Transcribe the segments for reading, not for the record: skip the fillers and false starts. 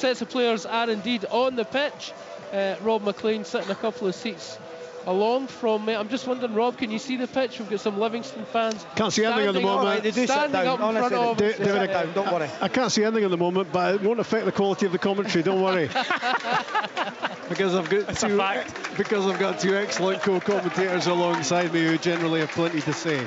Sets of players are indeed on the pitch. Rob McLean sitting a couple of seats along from me. I'm just wondering, Rob, can you see the pitch? We've got some Livingston fans. Can't see anything at the moment. They do sit down. Honestly, they do sit down. Don't worry. I can't see anything at the moment, but it won't affect the quality of the commentary. Don't worry. because I've got two excellent co-commentators alongside me who generally have plenty to say.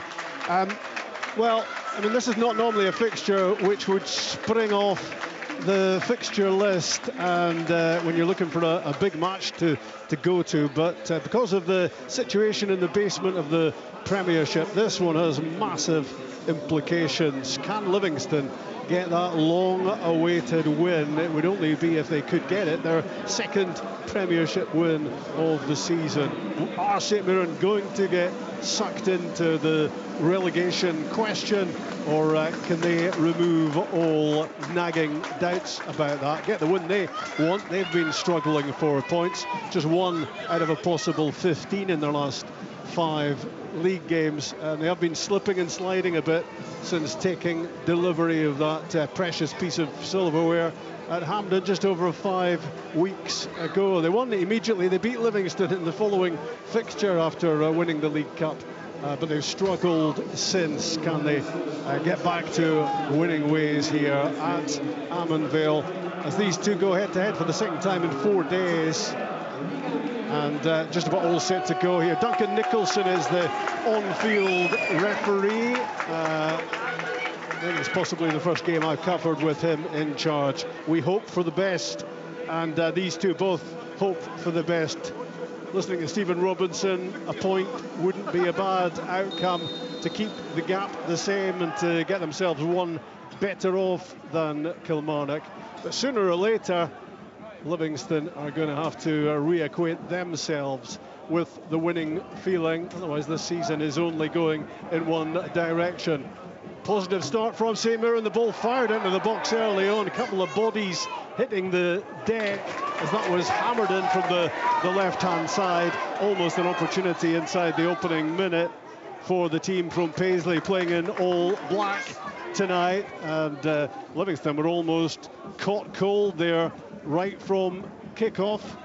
Well, I mean, this is not normally a fixture which would spring off the fixture list, and when you're looking for a big match to go to, but because of the situation in the basement of the Premiership, this one has massive implications. Can Livingston get that long-awaited win? It would only be if they could get it, their second Premiership win of the season. Are St Mirren going to get sucked into the relegation question, or can they remove all nagging doubts about that, get the win they want? They've been struggling for points, just one out of a possible 15 in their last 5 league games, and they have been slipping and sliding a bit since taking delivery of that precious piece of silverware at Hampden just over 5 weeks ago. They won immediately. They beat Livingston in the following fixture after winning the League Cup, but they've struggled since. Can they get back to winning ways here at Ammanvale as these two go head-to-head for the second time in 4 days? And just about all set to go here. Duncan Nicholson is the on-field referee. I think it's possibly the first game I've covered with him in charge. We hope for the best, and these two both hope for the best. Listening to Stephen Robinson, a point wouldn't be a bad outcome to keep the gap the same and to get themselves one better off than Kilmarnock. But sooner or later, Livingston are going to have to reacquaint themselves with the winning feeling. Otherwise, this season is only going in one direction. Positive start from St Mirren. The ball fired into the box early on. A couple of bodies hitting the deck as that was hammered in from the left-hand side. Almost an opportunity inside the opening minute for the team from Paisley, playing in all black tonight. And Livingston were almost caught cold there right from kick-off.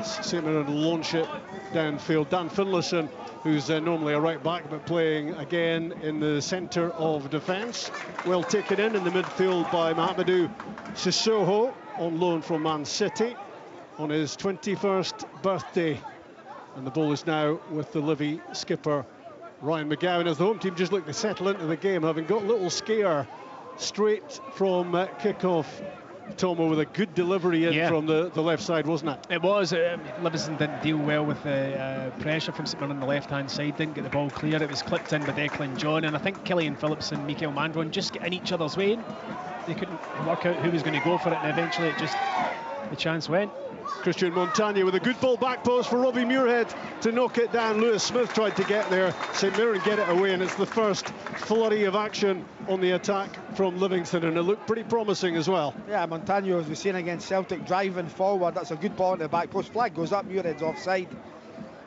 St Mirren launch it downfield. Dan Finlayson, who's normally a right back but playing again in the centre of defence, well taken in the midfield by Mahamadou Sissoko, on loan from Man City on his 21st birthday. And the ball is now with the Livy skipper Ryan McGowan, as the home team just look to settle into the game, having got a little scare straight from kick-off. Tomo, with a good delivery in from the left side, wasn't it? It was. Livingston didn't deal well with the pressure from St Mirren on the left-hand side, didn't get the ball clear. It was clipped in by Declan John, and I think Killian Phillips and Mikael Mandron just get in each other's way. They couldn't work out who was going to go for it, and eventually the chance went. Christian Montagna with a good ball back post for Robbie Muirhead to knock it down. Lewis Smith tried to get there. St Mirren get it away, and it's the first flurry of action on the attack from Livingston, and it looked pretty promising as well. Yeah, Montagna, as we've seen against Celtic, driving forward. That's a good ball into the back post. Flag goes up, Muirhead's offside.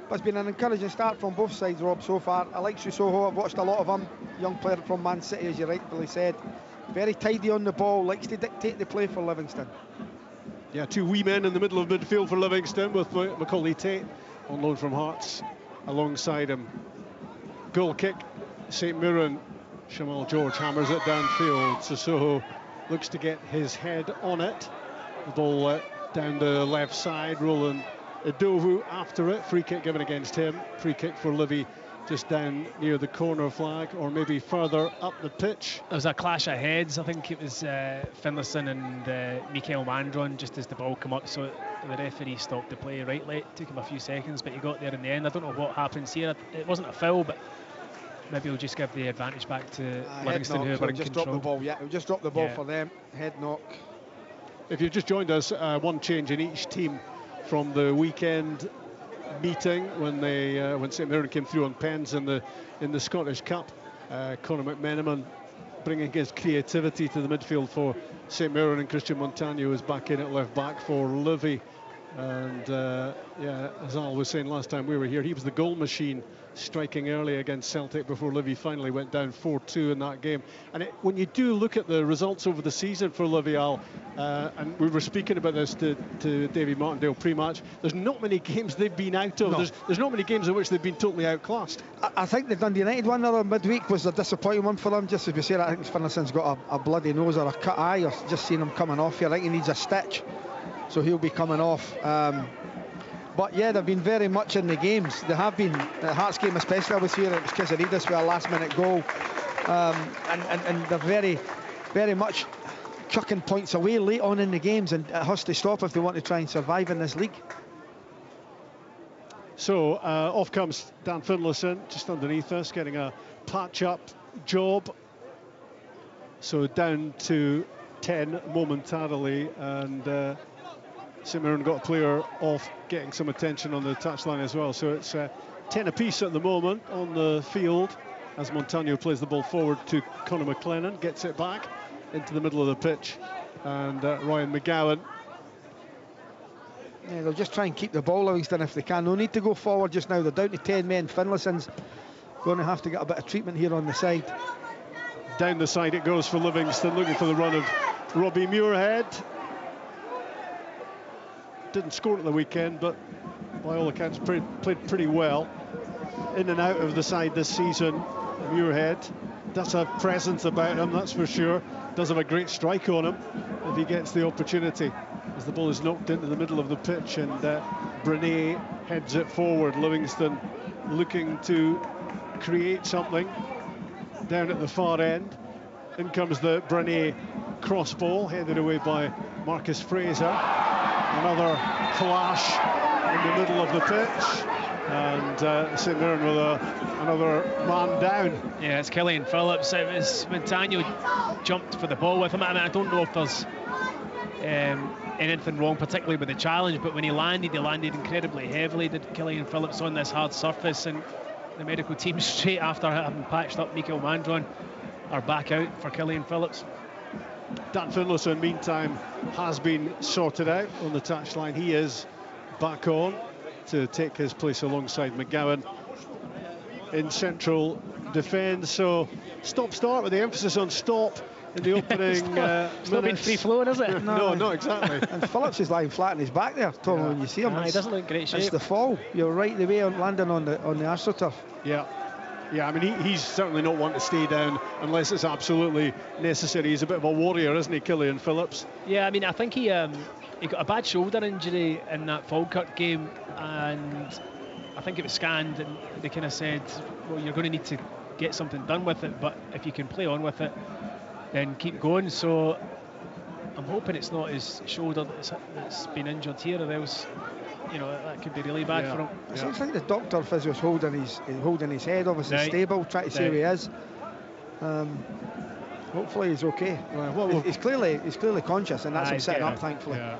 But it's been an encouraging start from both sides, Rob, so far. I like Sissoko. I've watched a lot of him. Young player from Man City, as you rightfully said. Very tidy on the ball, likes to dictate the play for Livingston. Yeah, two wee men in the middle of midfield for Livingston, with Macaulay Tate on loan from Hearts alongside him. Goal kick, St Mirren. Shamal George hammers it downfield. Sissoko looks to get his head on it. The ball down the left side. Roland Idovu after it. Free kick given against him. Free kick for Livy, just down near the corner flag, or maybe further up the pitch. There was a clash of heads. I think it was Finlayson and Mikael Mandron just as the ball came up, so the referee stopped the play right late. Took him a few seconds, but he got there in the end. I don't know what happens here. It wasn't a foul, but maybe we'll just give the advantage back to Livingston, who were in just control. Dropped the ball. Yeah, we'll just drop the ball for them. Head knock. If you've just joined us, one change in each team from the weekend meeting when St Mirren came through on pens in the Scottish Cup. Conor McMenamin bringing his creativity to the midfield for St Mirren, and Christian Montagna was back in at left back for Livy. And yeah, as Al was saying last time we were here, he was the goal machine, striking early against Celtic before Livy finally went down 4-2 in that game. And when you do look at the results over the season for Livy, Al, and we were speaking about this to Davy Martindale pre-match, there's not many games they've been out of. No. There's not many games in which they've been totally outclassed. I think the Dundee United one the other midweek was a disappointing one for them. Just as we said, I think Finlayson's got a bloody nose or a cut eye, or just seen him coming off here. I think he needs a stitch, so he'll be coming off. But yeah, they've been very much in the games. They have been. The Hearts game especially, I was here, it was Kizaridis with a last-minute goal. And they're very, very much chucking points away late on in the games, and it has to stop if they want to try and survive in this league. So off comes Dan Finlayson, just underneath us, getting a patch-up job. So down to 10 momentarily, and St Mirren got a player off, getting some attention on the touchline as well. So it's 10 apiece at the moment on the field as Montano plays the ball forward to Conor McLennan, gets it back into the middle of the pitch, and Ryan McGowan. Yeah, they'll just try and keep the ball, Livingston, if they can. No need to go forward just now. They're down to 10 men. Finlayson's going to have to get a bit of treatment here on the side. Down the side it goes for Livingston, looking for the run of Robbie Muirhead. Didn't score at the weekend, but by all accounts played pretty well. In and out of the side this season, Muirhead does have presence about him, that's for sure. Does have a great strike on him if he gets the opportunity. As the ball is knocked into the middle of the pitch, and Brené heads it forward. Livingston looking to create something down at the far end. In comes the Brené cross ball, headed away by Marcus Fraser. Another clash in the middle of the pitch, and St Mirren with another man down. Yeah, it's Killian Phillips. It was Montano jumped for the ball with him. I mean, I don't know if there's anything wrong, particularly with the challenge, but when he landed incredibly heavily, did Killian Phillips, on this hard surface, and the medical team straight after having patched up Mikael Mandron are back out for Killian Phillips. Dan Finlayson, meantime, has been sorted out on the touchline. He is back on to take his place alongside McGowan in central defence. So stop-start with the emphasis on stop in the opening It's not been free-flowing, is it? No, not exactly. And Phillips is lying flat on his back there, Tom, when you see him. He doesn't look in great shape. It's the fall. You're right the way on landing on the AstroTurf. Yeah, I mean, he's certainly not one to stay down unless it's absolutely necessary. He's a bit of a warrior, isn't he, Killian Phillips? Yeah, I mean, I think he got a bad shoulder injury in that Falkirk game, and I think it was scanned, and they kind of said, well, you're going to need to get something done with it, but if you can play on with it, then keep going. So I'm hoping it's not his shoulder that's been injured here, or else, you know, that could be really bad for him. It seems like the doctor physio's holding his head, obviously stable, trying to see where he is. Hopefully he's okay. He's clearly conscious, and that's him sitting up, thankfully. Yeah.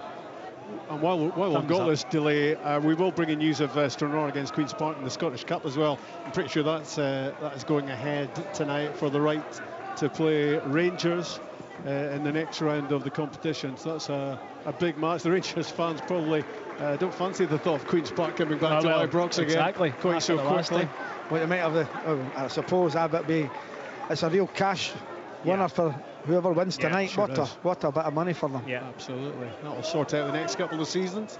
And while we've got this delay, we will bring in news of Stranraer against Queen's Park in the Scottish Cup as well. I'm pretty sure that is going ahead tonight for the right to play Rangers in the next round of the competition. So that's a big match. The Rangers fans probably don't fancy the thought of Queen's Park coming back to Ibrox again quite so quickly. Well, they might have I suppose it's a real cash winner for whoever wins tonight. Sure what a bit of money for them. Yeah, absolutely. That'll sort out the next couple of seasons.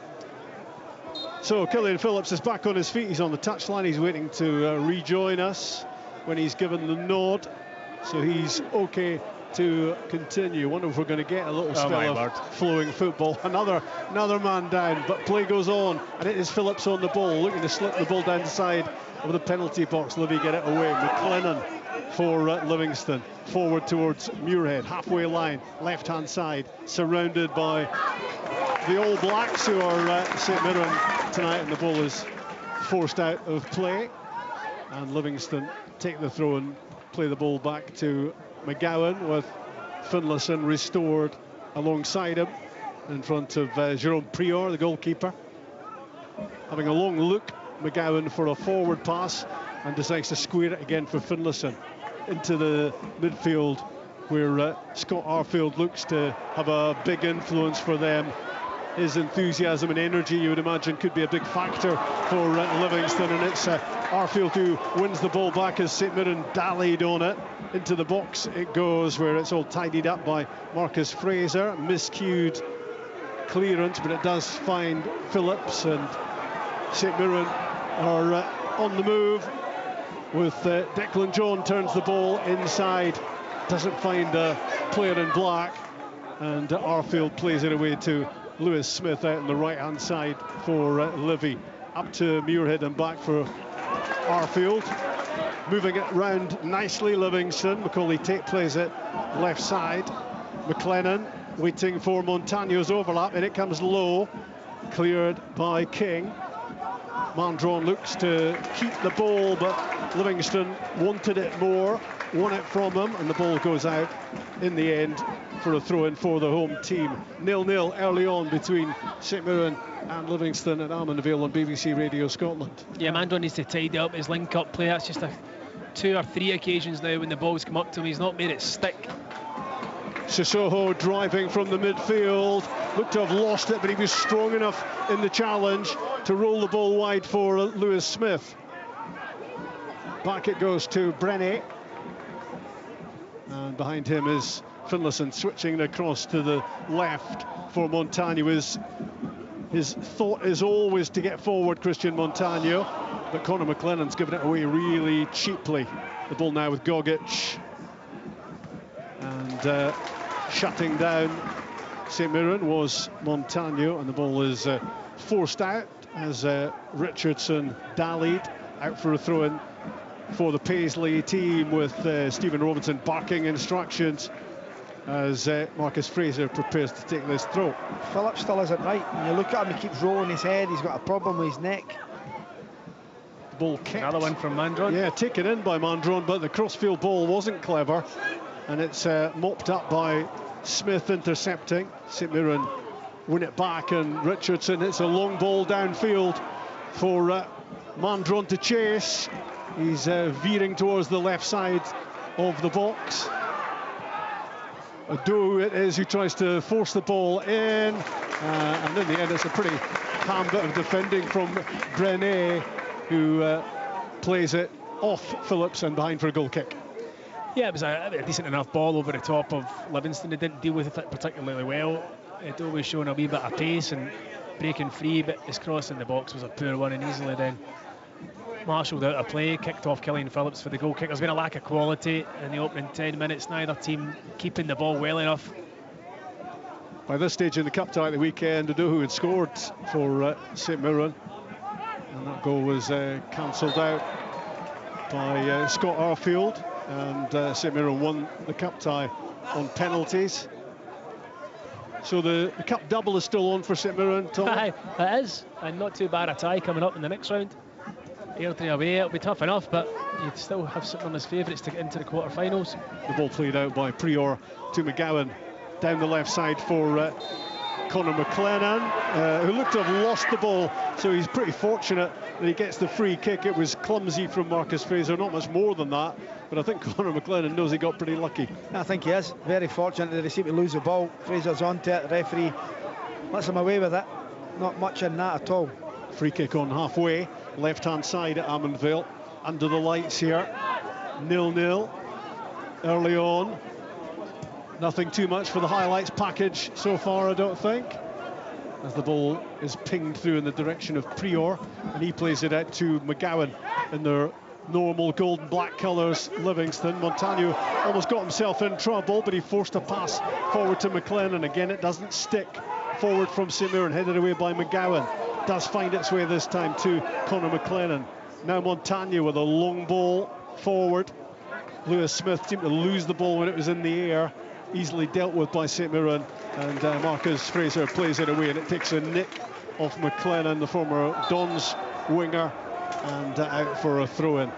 So Killian Phillips is back on his feet. He's on the touchline. He's waiting to rejoin us when he's given the nod. So he's okay to continue. Wonder if we're going to get a little spell of flowing football. Another man down, but play goes on, and it is Phillips on the ball, looking to slip the ball down the side of the penalty box. Livy get it away. McLennan for Livingston, forward towards Muirhead, halfway line, left-hand side, surrounded by the All Blacks, who are St Mirren tonight, and the ball is forced out of play, and Livingston take the throw and play the ball back to McGowan, with Finlayson restored alongside him in front of Jerome Prior, the goalkeeper. Having a long look, McGowan for a forward pass, and decides to square it again for Finlayson into the midfield, where Scott Arfield looks to have a big influence for them his enthusiasm and energy, you would imagine, could be a big factor for Livingston. And it's Arfield who wins the ball back as St Mirren dallied on it. Into the box it goes, where it's all tidied up by Marcus Fraser. Miscued clearance, but it does find Phillips, and St Mirren are on the move with Declan John turns the ball inside, doesn't find a player in black, and Arfield plays it away to Lewis Smith out on the right hand side for Livy. Up to Muirhead and back for Arfield. Moving it round nicely, Livingston. Macaulay Tate plays it left side. McLennan waiting for Montagno's overlap, and it comes low, cleared by King. Mandron looks to keep the ball, but Livingston wanted it more, won it from him, and the ball goes out in the end for a throw-in for the home team. 0-0 early on between St Mirren and Livingston at Almondvale on BBC Radio Scotland. Yeah, Mandron needs to tidy up his link-up play. That's just 2 or 3 occasions now when the ball's come up to him. He's not made it stick. Sissoko driving from the midfield, looked to have lost it, but he was strong enough in the challenge to roll the ball wide for Lewis Smith. Back it goes to Brennan, and behind him is Finlayson, switching across to the left for Montagno. His thought is always to get forward, Christian Montagno, but Conor McLennan's given it away really cheaply. The ball now with Gogic, and shutting down St Mirren was Montagno, and the ball is forced out as Richardson dallied out for a throw-in for the Paisley team, with Stephen Robinson barking instructions as Marcus Fraser prepares to take this throw. Phillips still isn't right. When you look at him, he keeps rolling his head. He's got a problem with his neck. The ball kicked. Another one from Mandron. Yeah, taken in by Mandron, but the crossfield ball wasn't clever, and it's mopped up by Smith intercepting. St Mirren win it back, and Richardson hits a long ball downfield for Mandron to chase. He's veering towards the left side of the box. Ado it is who tries to force the ball in, and in the end it's a pretty calm bit of defending from Brennan, who plays it off Phillips and behind for a goal kick. Yeah, it was a decent enough ball over the top of Livingston. They didn't deal with it particularly well. Ado was showing a wee bit of pace and breaking free, but his cross in the box was a poor one, and easily then marshalled out a play, kicked off Killian Phillips for the goal kick. There's been a lack of quality in the opening 10 minutes, neither team keeping the ball well enough. By this stage in the cup tie at the weekend, Ado had scored for St Mirren, and that goal was cancelled out by Scott Arfield, and St Mirren won the cup tie on penalties. So the cup double is still on for St Mirren, Tom. Aye, it is, and not too bad a tie coming up in the next round. Airdrie away, it'll be tough enough, but you'd still have something on his favourites to get into the quarter-finals. The ball played out by Prior to McGowan down the left side for Conor McLennan, who looked to have lost the ball, so he's pretty fortunate that he gets the free kick. It was clumsy from Marcus Fraser, not much more than that, but I think Conor McLennan knows he got pretty lucky. I think he is very fortunate that he seemed to lose the ball. Fraser's onto it, the referee lets him away with it. Not much in that at all. Free kick on halfway, left-hand side at Almondvale, under the lights here. 0-0 early on. Nothing too much for the highlights package so far, I don't think, as the ball is pinged through in the direction of Prior, and he plays it out to McGowan in their normal gold and black colours. Livingston, Montagno almost got himself in trouble, but he forced a pass forward to McLennan. Again, it doesn't stick. Forward from St Mirren, headed away by McGowan. Does find its way this time to Conor McLennan. Now Montagno with a long ball forward. Lewis Smith seemed to lose the ball when it was in the air. Easily dealt with by St Mirren, and Marcus Fraser plays it away, and it takes a nick off McLennan, the former Dons winger, and out for a throw-in.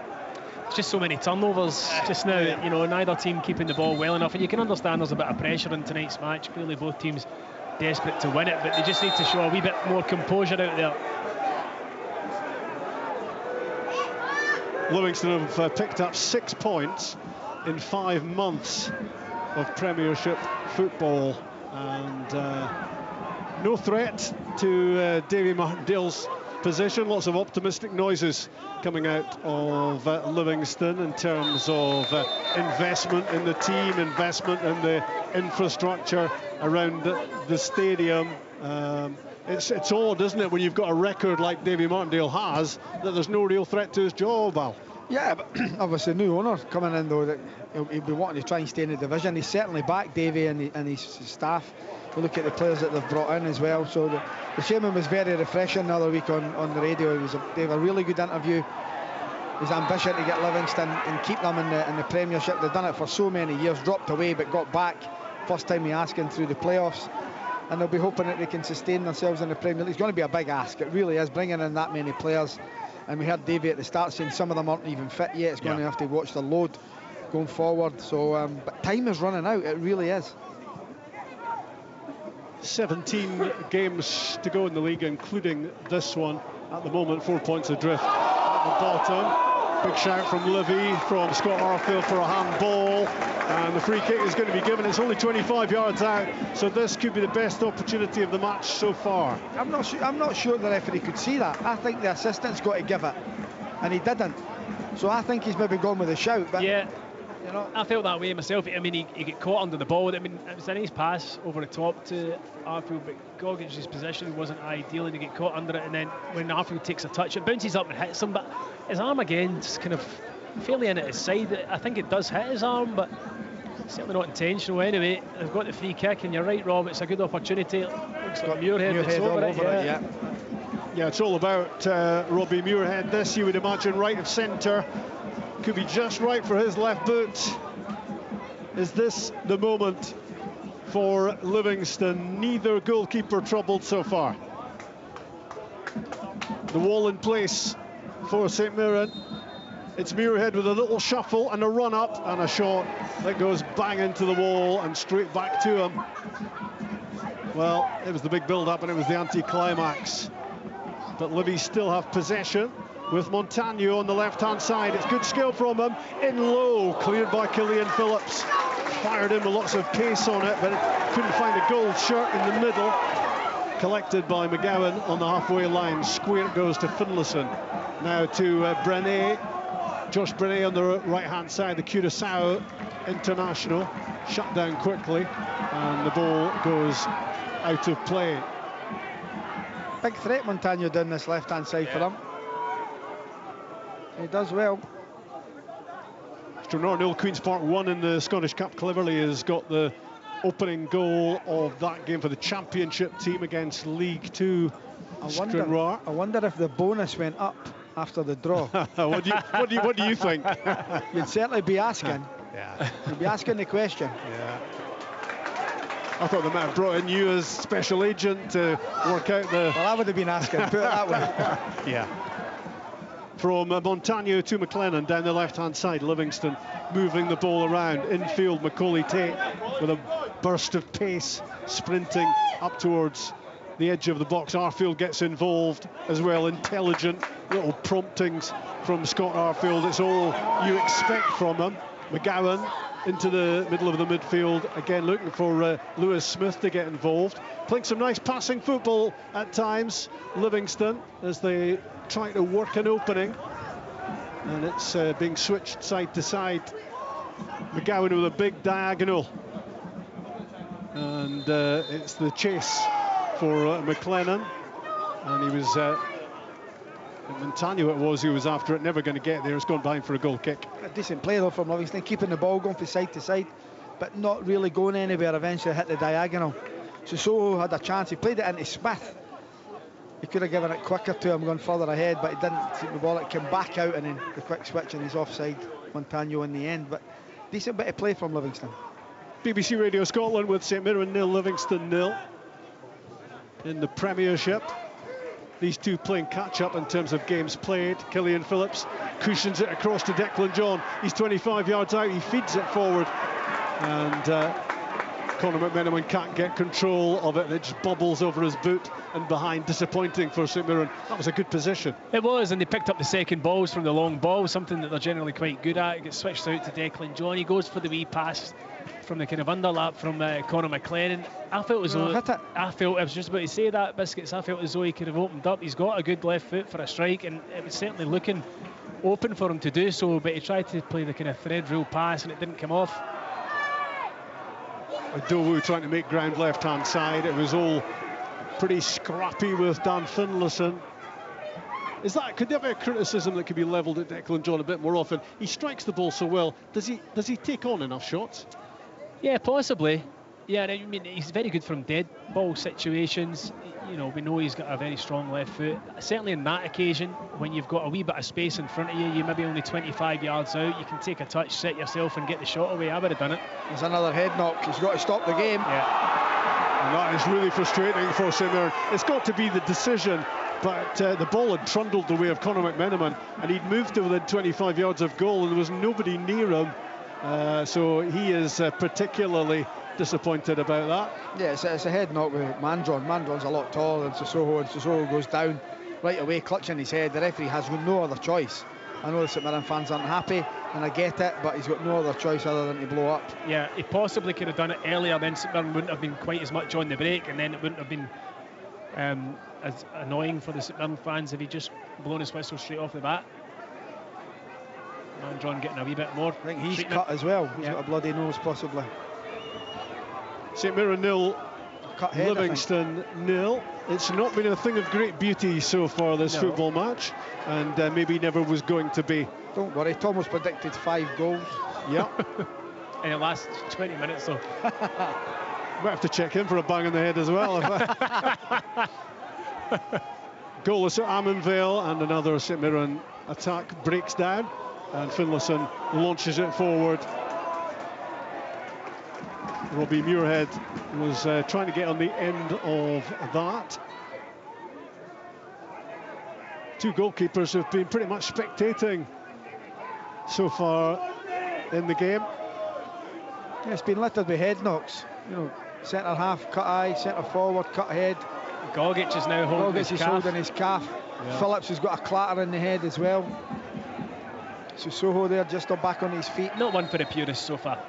It's just so many turnovers just now, you know, neither team keeping the ball well enough, and you can understand there's a bit of pressure in tonight's match. Clearly both teams desperate to win it, but they just need to show a wee bit more composure out there. Livingston have picked up 6 points in 5 months of Premiership football, and no threat to Davy Martindale's position. Lots of optimistic noises coming out of Livingston in terms of investment in the team, investment in the infrastructure around the stadium. It's odd, isn't it, when you've got a record like Davy Martindale has, that there's no real threat to his job, Al? Yeah, but obviously new owner coming in, though, that he'll be wanting to try and stay in the division. He's certainly backed Davy and his staff. You look at the players that they've brought in as well. So the chairman was very refreshing the other week on the radio. They have a really good interview. His ambition to get Livingston and keep them in the Premiership. They've done it for so many years, dropped away but got back. First time he asking through the playoffs. And they'll be hoping that they can sustain themselves in the Premier League. It's going to be a big ask. It really is, bringing in that many players. And we heard Davy at the start saying some of them aren't even fit yet. It's going to have to watch the load going forward. So, but time is running out. It really is. 17 games to go in the league, including this one. At the moment, 4 points adrift at the bottom. Big shout from Livy, from Scott Arfield for a handball, and the free kick is going to be given. It's only 25 yards out, so this could be the best opportunity of the match so far. I'm not sure the referee could see that. I think the assistant's got to give it, and he didn't. So I think he's maybe gone with a shout. But yeah, you know, I felt that way myself. I mean, he got caught under the ball. I mean, it was a nice pass over the top to Arfield, but Goggich's position wasn't ideal, and he get caught under it. And then when Arfield takes a touch, it bounces up and hits him. But his arm again, just kind of fairly in at his side. I think it does hit his arm, but certainly not intentional anyway. They've got the free kick, and you're right, Rob. It's a good opportunity. It looks like Muirhead that's over it. Yeah. Yeah, it's all about Robbie Muirhead. This, you would imagine, right of centre. Could be just right for his left boot. Is this the moment for Livingston? Neither goalkeeper troubled so far. The wall in place for St Mirren. It's Muirhead with a little shuffle and a run up and a shot that goes bang into the wall and straight back to him. Well, it was the big build-up and it was the anti-climax. But Livy still have possession with Montagno on the left-hand side. It's good skill from him. In low, cleared by Killian Phillips. Fired in with lots of pace on it, but it couldn't find a gold shirt in the middle. Collected by McGowan on the halfway line. Square it goes to Finlayson. Now to Brené. Josh Brené on the right-hand side, the Curaçao international. Shut down quickly, and the ball goes out of play. Big threat, Montagno, down this left-hand side for him. He does well. Stranraer Queen's Park 1 in the Scottish Cup. Cleverly has got the opening goal of that game for the championship team against League 2 Stranraer. I wonder if the bonus went up after the draw. What do you think? You'd certainly be asking. Yeah. You'd be asking the question. Yeah. I thought they might have brought in you as special agent to work out the... Well, I would have been asking, put it that way. Yeah. From Montagno to McLennan down the left-hand side. Livingston moving the ball around. Infield, Macaulay Tate with a burst of pace, sprinting up towards the edge of the box. Arfield gets involved as well. Intelligent little promptings from Scott Arfield. It's all you expect from him. McGowan into the middle of the midfield, again looking for Lewis Smith to get involved. Playing some nice passing football at times, Livingston, as they try to work an opening. And it's being switched side to side. McGowan with a big diagonal. And it's the chase for McLennan. And he was... Montagno it was who was after it, never going to get there. It's gone behind for a goal kick. A decent play though from Livingston, keeping the ball going from side to side, but not really going anywhere. Eventually hit the diagonal. So Soho had a chance. He played it into Smith. He could have given it quicker to him, going further ahead, but he didn't see the ball. It came back out, and then the quick switch, and he's offside. Montagno in the end, but decent bit of play from Livingston. BBC Radio Scotland with St Mirren 0, Livingston 0 in the Premiership. These two playing catch-up in terms of games played. Killian Phillips cushions it across to Declan John. He's 25 yards out. He feeds it forward. And Conor McMenamin can't get control of it, and it just bobbles over his boot and behind. Disappointing for St Mirren. That was a good position. It was, and they picked up the second balls from the long ball, something that they're generally quite good at. It gets switched out to Declan John. He goes for the wee pass from the kind of underlap from Conor McLennan. I felt as though I was just about to say that, Biscuits. I felt as though he could have opened up. He's got a good left foot for a strike, and it was certainly looking open for him to do so, but he tried to play the kind of thread rule pass and it didn't come off. Adowu trying to make ground left-hand side. It was all pretty scrappy with Dan Finlayson. Could there be a criticism that could be levelled at Declan John a bit more often? He strikes the ball so well. Does he take on enough shots? Yeah, possibly. Yeah, I mean, he's very good from dead ball situations. You know, we know he's got a very strong left foot. Certainly on that occasion, when you've got a wee bit of space in front of you, you're maybe only 25 yards out, you can take a touch, set yourself and get the shot away. I would have done it. There's another head knock. He's got to stop the game. Yeah. And that is really frustrating for St Mirren. It's got to be the decision, but the ball had trundled the way of Conor McMenamin, and he'd moved to within 25 yards of goal, and there was nobody near him. So he is particularly disappointed about that. Yeah, it's a head knock with Mandron. Mandron's a lot taller than Sissoko, and Sissoko goes down right away, clutching his head. The referee has no other choice. I know the St Mirren fans aren't happy, and I get it, but he's got no other choice other than to blow up. Yeah, he possibly could have done it earlier, then St Mirren wouldn't have been quite as much on the break, and then it wouldn't have been as annoying for the St Mirren fans if he just blown his whistle straight off the bat. Mandron getting a wee bit more. I think he's treatment. cut as well. He's got a bloody nose, possibly. St Mirren 0, Livingston 0. It's not been a thing of great beauty so far this football match, and maybe never was going to be. Don't worry, Thomas predicted 5 goals. Yeah. In the last 20 minutes though. Might have to check in for a bang on the head as well. Goalless at Ammanvale, and another St Mirren attack breaks down, and Finlayson launches it forward. Robbie Muirhead was trying to get on the end of that. Two goalkeepers who've been pretty much spectating so far in the game. Yeah, it's been littered with head knocks. You know, centre half cut eye, centre forward cut head. Gogic is now holding his calf. Yeah. Phillips has got a clatter in the head as well. Sissoko there just back on his feet. Not one for the purists so far.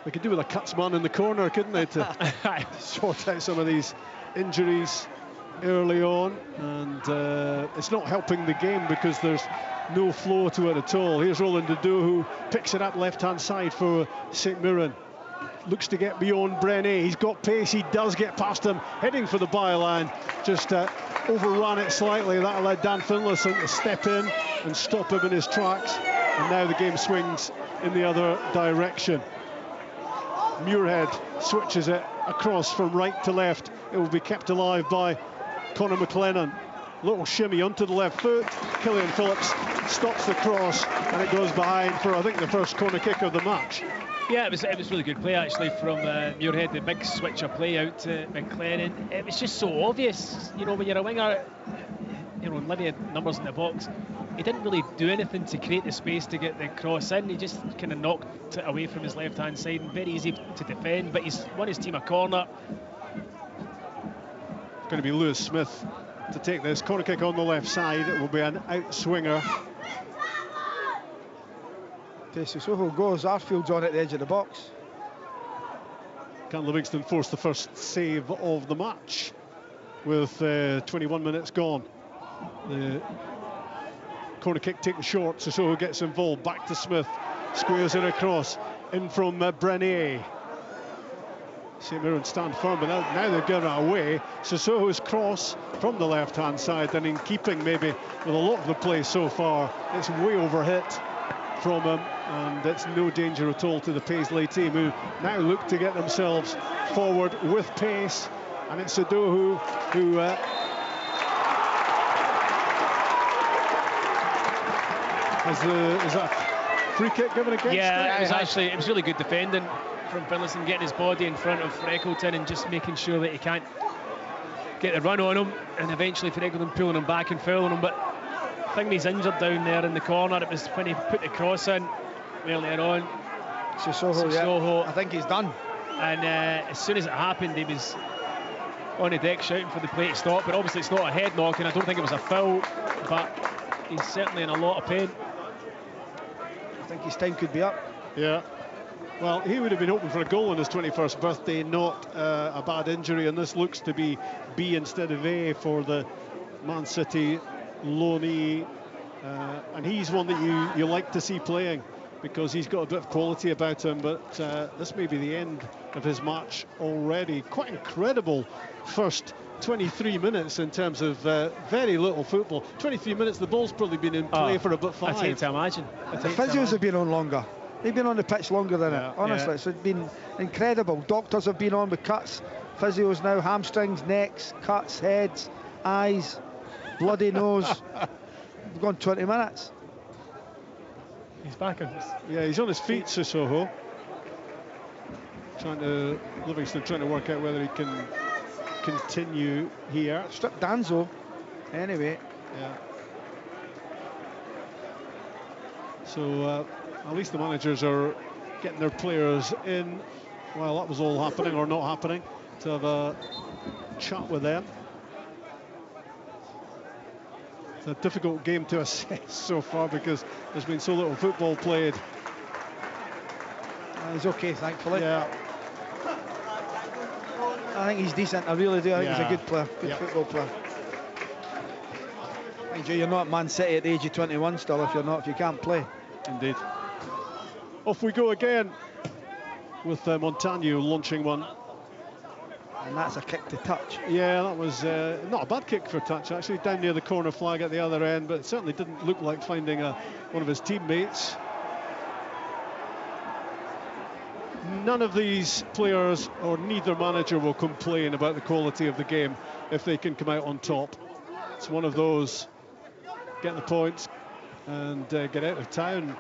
They could do with a Cutsman in the corner, couldn't they, to sort out some of these injuries early on. And it's not helping the game because there's no flow to it at all. Here's Roland Dodo, who picks it up left-hand side for St Mirren. Looks to get beyond Brené. He's got pace. He does get past him, heading for the byline. Just overran it slightly. That allowed Dan Finlayson to step in and stop him in his tracks. And now the game swings in the other direction. Muirhead switches it across from right to left. It will be kept alive by Conor McLennan. Little shimmy onto the left foot. Killian Phillips stops the cross, and it goes behind for, I think, the first corner kick of the match. Yeah, it was really good play actually from Muirhead, the big switcher play out to McLennan. It was just so obvious, you know, when you're a winger, you know, Livy had numbers in the box. He didn't really do anything to create the space to get the cross in. He just kind of knocked it away from his left-hand side, and very easy to defend, but he's won his team a corner. It's going to be Lewis Smith to take this. Corner kick on the left side. It will be an out-swinger. Sissoko goes, Arfield's on at the edge of the box. Can Livingston force the first save of the match with 21 minutes gone? The corner kick taken short. Sissoko gets involved. Back to Smith. Squares it across. In from Brené. St Mirren stand firm, but now they've given it away. Sissoko's cross from the left-hand side, and in keeping maybe with a lot of the play so far, it's way overhit from him, and it's no danger at all to the Paisley team, who now look to get themselves forward with pace. And it's Adowu who is that free kick given against? Yeah, it was really good defending from Finlayson, getting his body in front of Freckleton and just making sure that he can't get the run on him, and eventually Freckleton pulling him back and fouling him. But I think he's injured down there in the corner. It was when he put the cross in earlier on. Sissoko, yeah. I think he's done. and as soon as it happened, he was on the deck shouting for the play to stop. But obviously it's not a head knock, and I don't think it was a foul, but he's certainly in a lot of pain. I think his time could be up. Yeah. Well, he would have been hoping for a goal on his 21st birthday, not a bad injury, and this looks to be B instead of A for the Man City loanee, and he's one that you like to see playing because he's got a bit of quality about him, but this may be the end of his match already. Quite incredible first 23 minutes in terms of very little football. 23 minutes, the ball's probably been in play for about 5. I take to imagine. The physios have been on longer. They've been on the pitch longer than it, honestly. Yeah. So it's been incredible. Doctors have been on with cuts, physios now, hamstrings, necks, cuts, heads, eyes, bloody nose. We've gone 20 minutes. He's back on this. Yeah, he's on his feet, Sissoko. Livingston trying to work out whether he can continue here. Strip Danzo, anyway. Yeah. So at least the managers are getting their players in while that was all happening or not happening, to have a chat with them. It's a difficult game to assess so far because there's been so little football played. He's okay, thankfully. Yeah. I think he's decent. I really do. I think he's a good player, good football player. Mind you, you're not Man City at the age of 21 still if you can't play. Indeed. Off we go again with Montagno launching one. And that's a kick to touch. Yeah, that was not a bad kick for touch, actually, down near the corner flag at the other end, but it certainly didn't look like finding one of his teammates. None of these players, or neither manager, will complain about the quality of the game if they can come out on top. It's one of those, get the points and get out of town.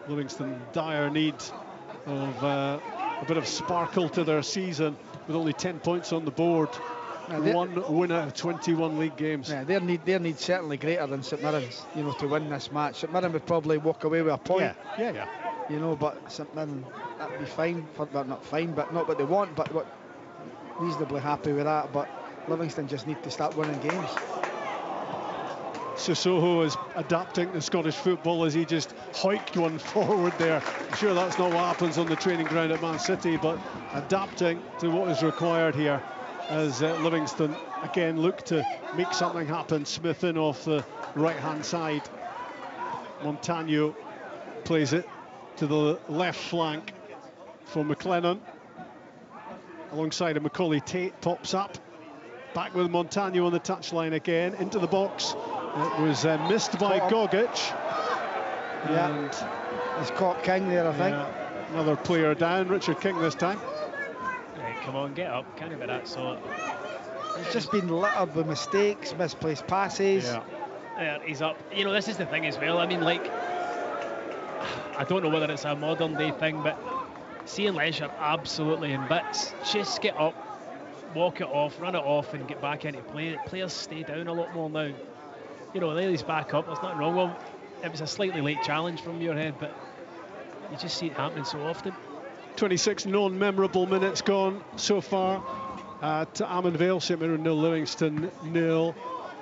Livingston dire need of a bit of sparkle to their season with only 10 points on the board. One win out of 21 league games. Yeah, their need certainly greater than St Mirren's, to win this match. St Mirren would probably walk away with a point. Yeah. But St Mirren, that'd be fine. Well, not fine, but not what they want, but reasonably happy with that. But Livingston just need to start winning games. Sissoko is adapting to Scottish football as he just hoiked one forward there. I'm sure that's not what happens on the training ground at Man City, but adapting to what is required here as Livingston again look to make something happen. Smith in off the right-hand side. Montagno plays it to the left flank for McLennan. Alongside of Macaulay Tate pops up. Back with Montagno on the touchline again, into the box. It was missed by Gogic. Yeah, he's caught King there, I think. Another player down, Richard King this time. Right, come on, get up, can't be that sort. He's just been littered with mistakes, misplaced passes. Yeah, he's up. This is the thing as well. I mean, like, I don't know whether it's a modern day thing, but seeing Leisure absolutely in bits, just get up, walk it off, run it off and get back into play. Players stay down a lot more now. Laley's back up, there's nothing wrong with him. It was a slightly late challenge from Muirhead, but you just see it happening so often. 26 non-memorable minutes gone so far at Amon Vale. St Mirren 0, Livingston 0.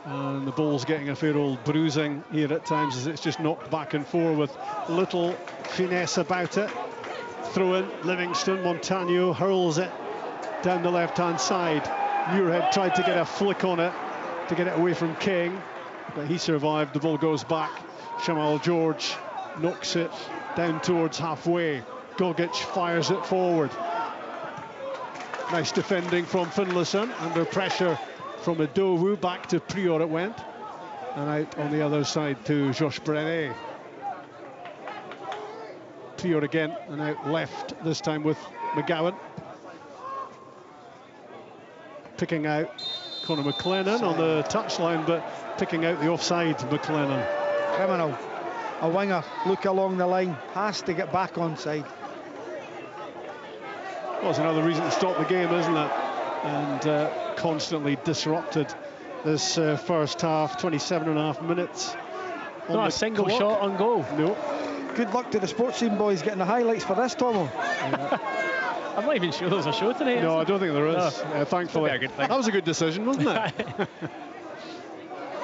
And the ball's getting a fair old bruising here at times as it's just knocked back and forth with little finesse about it. Throw in, Livingston, Montagno hurls it down the left-hand side. Muirhead tried to get a flick on it to get it away from King, but he survived. The ball goes back. Shamal George knocks it down towards halfway. Gogic fires it forward. Nice defending from Finlayson under pressure from Edowu. Back to Prior it went, and out on the other side to Josh Brené. Prior again, and out left this time with McGowan. Picking out Conor McLennan on the touchline, but picking out the offside McLennan. Criminal. A winger, look along the line, has to get back onside. Well, it's another reason to stop the game, isn't it? And constantly disrupted this first half, 27.5 minutes. Not a single shot on goal. No. Good luck to the sports team boys getting the highlights for this, Tomo. I'm not even sure there's a show tonight. No, I don't think there is. No. Thankfully. A good thing. That was a good decision, wasn't it?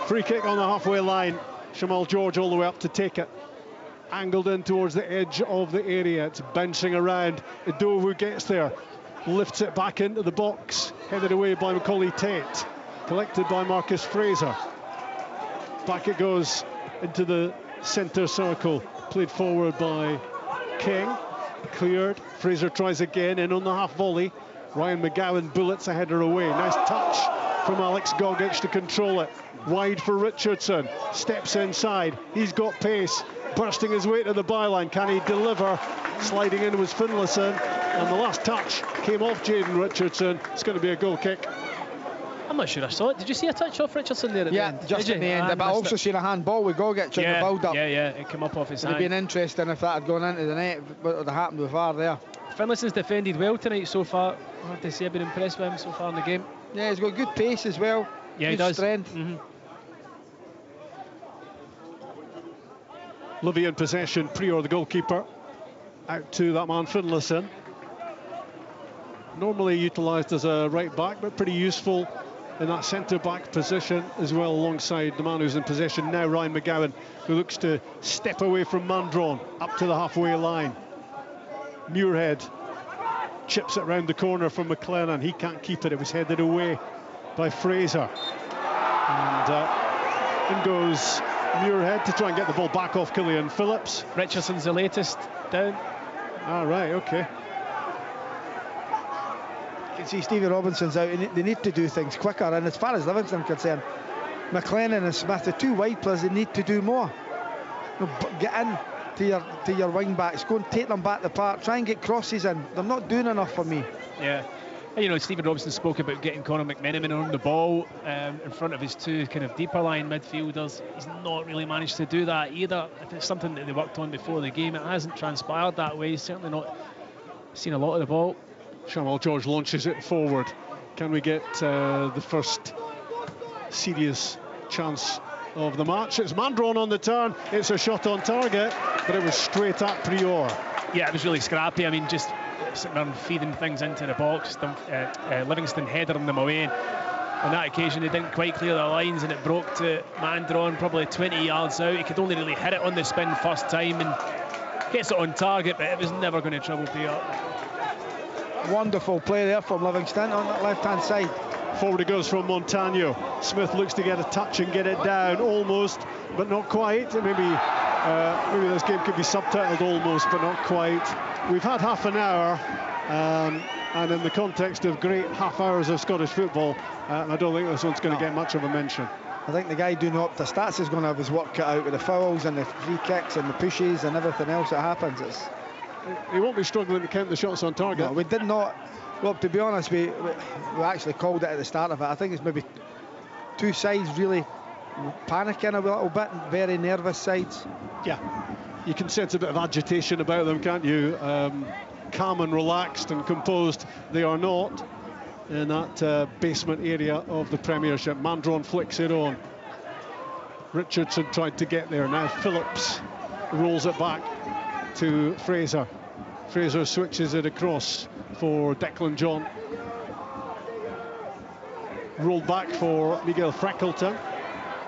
Free kick on the halfway line. Shamal George all the way up to take it. Angled in towards the edge of the area. It's bouncing around. Idowu gets there. Lifts it back into the box. Headed away by Macaulay Tate. Collected by Marcus Fraser. Back it goes into the centre circle. Played forward by King. Cleared. Fraser tries again in on the half volley. Ryan McGowan bullets a header away. Nice touch from Alex Gogic to control it. Wide for Richardson. Steps inside. He's got pace. Bursting his way to the byline. Can he deliver? Sliding in was Finlayson. And the last touch came off Jaden Richardson. It's going to be a goal kick. I'm not sure I saw it. Did you see a touch off Richardson there at the end? Yeah, just in the end. But I also seen a handball with Gogic in the build-up. Yeah, it came up off his hand. It would have been interesting if that had gone into the net. What would have happened with VAR there? Finlayson's defended well tonight so far. I have to say I've been impressed with him so far in the game. Yeah, he's got good pace as well. Yeah, good he does. Strength. Livy in possession. Prior, the goalkeeper, out to that man Finlayson. Normally utilised as a right back, but pretty useful in that centre back position as well, alongside the man who's in possession now, Ryan McGowan, who looks to step away from Mandron up to the halfway line. Muirhead chips it round the corner from McLennan. He can't keep it. It was headed away by Fraser. And in goes Muirhead to try and get the ball back off Killian Phillips. Richardson's the latest down. Ah, right, okay. You can see Stevie Robinson's out. They need to do things quicker. And as far as Livingston are concerned, McLennan and Smith, the two wide players, they need to do more. Get in to your wing backs. Go and take them back to the park. Try and get crosses in. They're not doing enough for me. Yeah. And, you know, Stephen Robinson spoke about getting Conor McMenamin on the ball in front of his two kind of deeper line midfielders. He's not really managed to do that either. If it's something that they worked on before the game, it hasn't transpired that way. He's certainly not seen a lot of the ball. Shamal George launches it forward. Can we get the first serious chance of the match? It's Mandron on the turn. It's a shot on target, but it was straight at Prior. Yeah, it was really scrappy. I mean, just sitting there and feeding things into the box. Livingston headering them away. On that occasion, they didn't quite clear the lines, and it broke to Mandron, probably 20 yards out. He could only really hit it on the spin first time and gets it on target, but it was never going to trouble Prior. Wonderful play there from Livingston on that left-hand side. Forward it goes from Montano. Smith looks to get a touch and get it down, almost, but not quite. Maybe this game could be subtitled almost, but not quite. We've had half an hour, and in the context of great half hours of Scottish football, I don't think this one's going to get much of a mention. I think the guy doing up the stats is going to have his work cut out with the fouls and the free kicks and the pushes and everything else that happens. He won't be struggling to count the shots on target. No, we did not. Well, to be honest, we actually called it at the start of it. I think it's maybe two sides really panicking a little bit, very nervous sides. Yeah, you can sense a bit of agitation about them, can't you? Calm and relaxed and composed they are not in that basement area of the Premiership. Mandron flicks it on. Richardson tried to get there. Now Phillips rolls it back to Fraser. Fraser switches it across for Declan John. Rolled back for Miguel Freckleton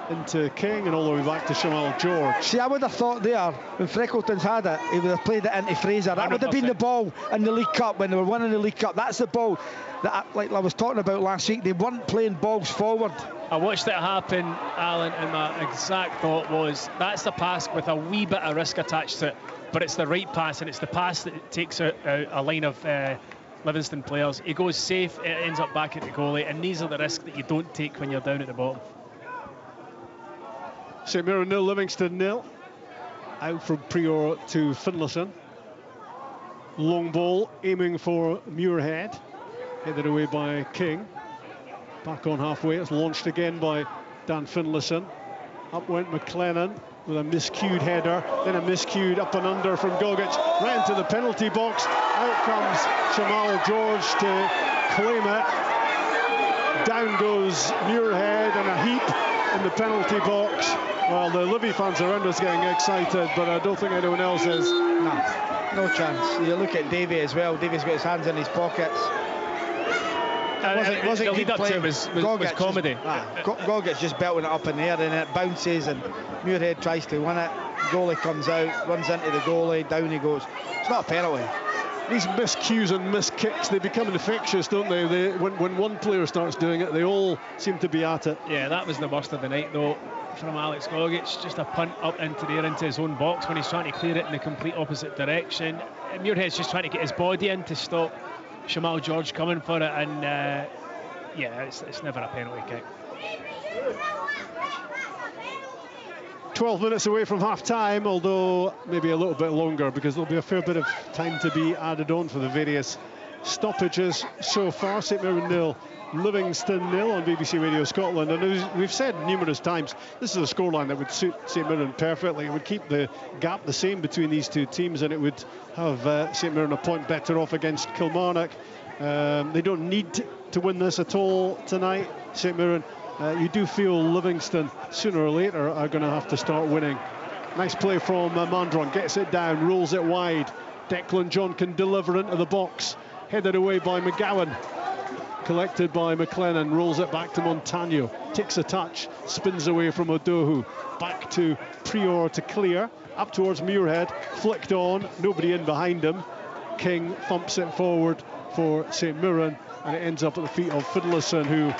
into King and all the way back to Shamal George. See, I would have thought there, when Freckleton's had it, he would have played it into Fraser. That would have been the ball in the League Cup when they were winning the League Cup. That's the ball that, like I was talking about last week, they weren't playing balls forward. I watched it happen, Alan, and my exact thought was, that's the pass with a wee bit of risk attached to it, but it's the right pass, and it's the pass that takes out a line of Livingston players. He goes safe, it ends up back at the goalie, and these are the risks that you don't take when you're down at the bottom. St Mirren 0, Livingston 0. Out from Prior to Finlayson. Long ball aiming for Muirhead. Headed away by King. Back on halfway. It's launched again by Dan Finlayson. Up went McLennan with a miscued header. Then a miscued up and under from Gogic. Right into the penalty box. Out comes Shamal George to claim it. Down goes Muirhead in a heap in the penalty box. Well, the Livy fans around us getting excited, but I don't think anyone else is. No chance. You look at Davy as well. Davy's got his hands in his pockets. The lead up to it was comedy. Goggett's just belting it up in the air, and it bounces, and Muirhead tries to win it. Goalie comes out, runs into the goalie, down he goes. It's not a penalty. These miscues and miskicks, they become infectious, don't they? When one player starts doing it, they all seem to be at it. Yeah, that was the worst of the night, though, from Alex Gogic. Just a punt up into the air into his own box when he's trying to clear it in the complete opposite direction. And Muirhead's just trying to get his body in to stop Shamal George coming for it, and yeah, it's never a penalty kick. 12 minutes away from half-time, although maybe a little bit longer, because there'll be a fair bit of time to be added on for the various stoppages so far. St Mirren 0, Livingston 0 on BBC Radio Scotland. And as we've said numerous times, this is a scoreline that would suit St Mirren perfectly. It would keep the gap the same between these two teams, and it would have St Mirren a point better off against Kilmarnock. They don't need to win this at all tonight, St Mirren. You do feel Livingston sooner or later are going to have to start winning. Nice play from Mandron, gets it down, rolls it wide. Declan John can deliver into the box, headed away by McGowan, collected by McLennan, rolls it back to Montano, takes a touch, spins away from Odohu, back to Prior to clear, up towards Muirhead, flicked on, nobody in behind him. King thumps it forward for St Mirren, and it ends up at the feet of Finlayson, who